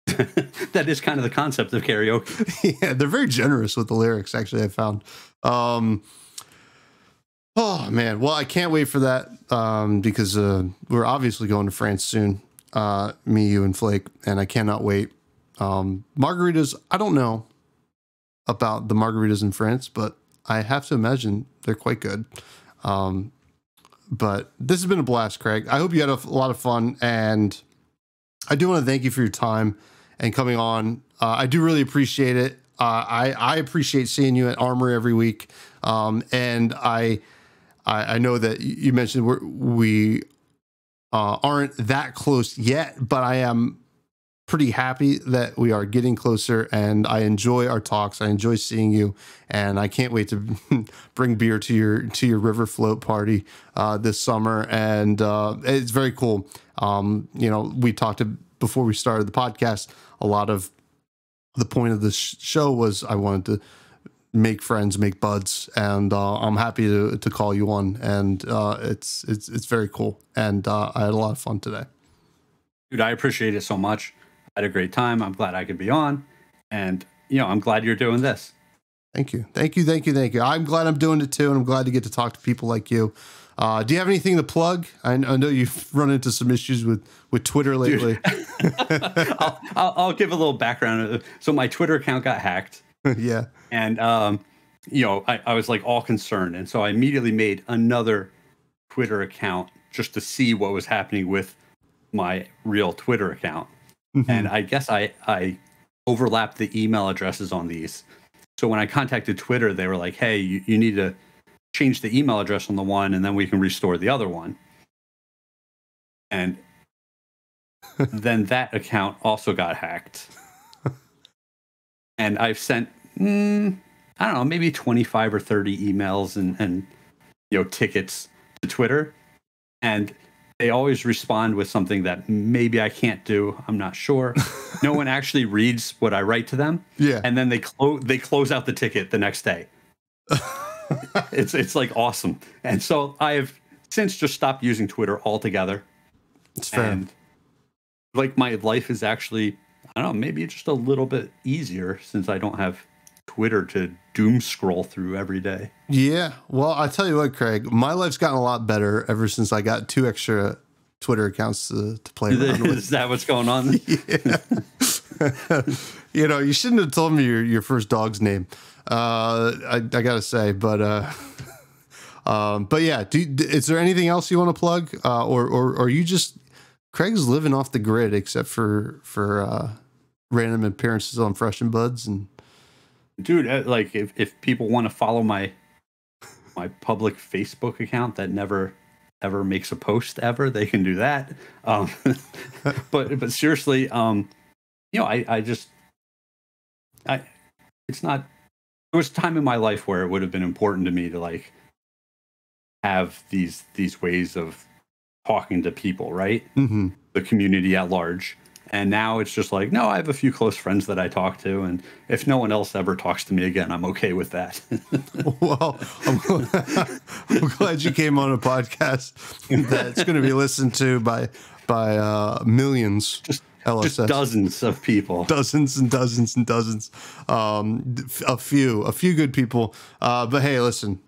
That is kind of the concept of karaoke. Yeah, they're very generous with the lyrics, actually, I found. Oh, man. Well, I can't wait for that because we're obviously going to France soon, me, you, and Flake, and I cannot wait. Margaritas, I don't know about the margaritas in France, but I have to imagine they're quite good. But this has been a blast, Craig. I hope you had a lot of fun, and I do want to thank you for your time and coming on. I do really appreciate it. I appreciate seeing you at Armory every week. And I know that you mentioned we aren't that close yet, but I am pretty happy that we are getting closer, and I enjoy our talks. I enjoy seeing you, and I can't wait to bring beer to your river float party this summer. And it's very cool. We talked before we started the podcast. A lot of the point of this show was I wanted to make friends, make buds, and I'm happy to call you on. And it's very cool. And I had a lot of fun today. Dude, I appreciate it so much. I had a great time. I'm glad I could be on, and I'm glad you're doing this. Thank you. I'm glad I'm doing it too, and I'm glad to get to talk to people like you. Do you have anything to plug? I know you've run into some issues with Twitter lately. I'll give a little background. So my Twitter account got hacked. Yeah. And I was like all concerned. And so I immediately made another Twitter account just to see what was happening with my real Twitter account. Mm-hmm. And I guess I overlapped the email addresses on these. So when I contacted Twitter, they were like, hey, you need to change the email address on the one, and then we can restore the other one. And then that account also got hacked. And I've sent, I don't know, maybe 25 or 30 emails and tickets to Twitter. And they always respond with something that maybe I can't do. I'm not sure. No one actually reads what I write to them. Yeah. And then they close out the ticket the next day. It's like awesome. And so I have since just stopped using Twitter altogether. It's fair. And like my life is actually, I don't know, maybe just a little bit easier since I don't have Twitter to doom scroll through every day. Yeah. Well, I tell you what, Craig, my life's gotten a lot better ever since I got 2 extra Twitter accounts to play around with. Is that what's going on? Yeah. You shouldn't have told me your first dog's name. I gotta say, but yeah. Is there anything else you want to plug, or are you just Craig's living off the grid except for random appearances on Fresh and Buds and. Dude, like if people want to follow my public Facebook account that never ever makes a post ever, they can do that. But seriously, it's not. There was a time in my life where it would have been important to me to like have these ways of talking to people, right? Mm-hmm. The community at large. And now it's just like, no, I have a few close friends that I talk to. And if no one else ever talks to me again, I'm okay with that. Well, I'm glad you came on a podcast that's going to be listened to by millions. Just LSS. dozens of people. Dozens and dozens and dozens. A few good people. But hey, listen.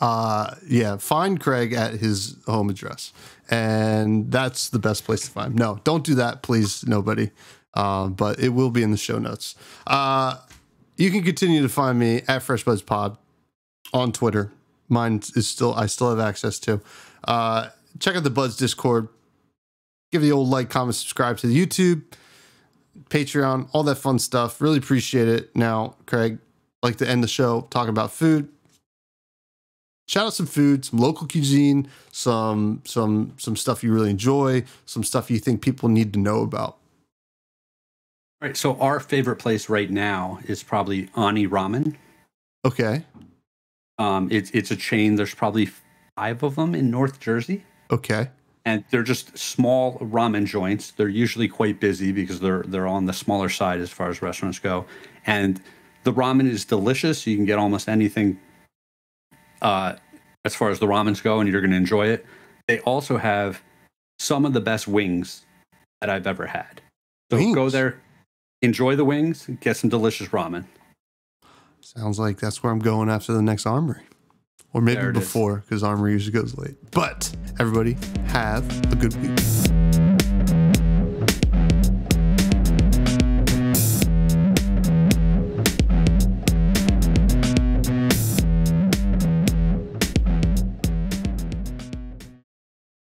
Find Craig at his home address. And that's the best place to find him. No, don't do that, please, nobody. But it will be in the show notes. You can continue to find me at FreshBuzzPod on Twitter. Mine is I still have access to. Check out the Buds Discord. Give the old like, comment, subscribe to the YouTube, Patreon, all that fun stuff. Really appreciate it. Now, Craig, I'd like to end the show talking about food. Shout out some food, some local cuisine, some stuff you really enjoy, some stuff you think people need to know about. All right. So our favorite place right now is probably Ani Ramen. Okay. It's a chain. There's probably 5 of them in North Jersey. Okay. And they're just small ramen joints. They're usually quite busy because they're on the smaller side as far as restaurants go. And the ramen is delicious. You can get almost anything as far as the ramens go, and you're going to enjoy it. They also have some of the best wings that I've ever had. So go there, enjoy the wings, get some delicious ramen. Sounds like that's where I'm going after the next Armory. Or maybe before, because Armory usually goes late. But everybody, have a good week.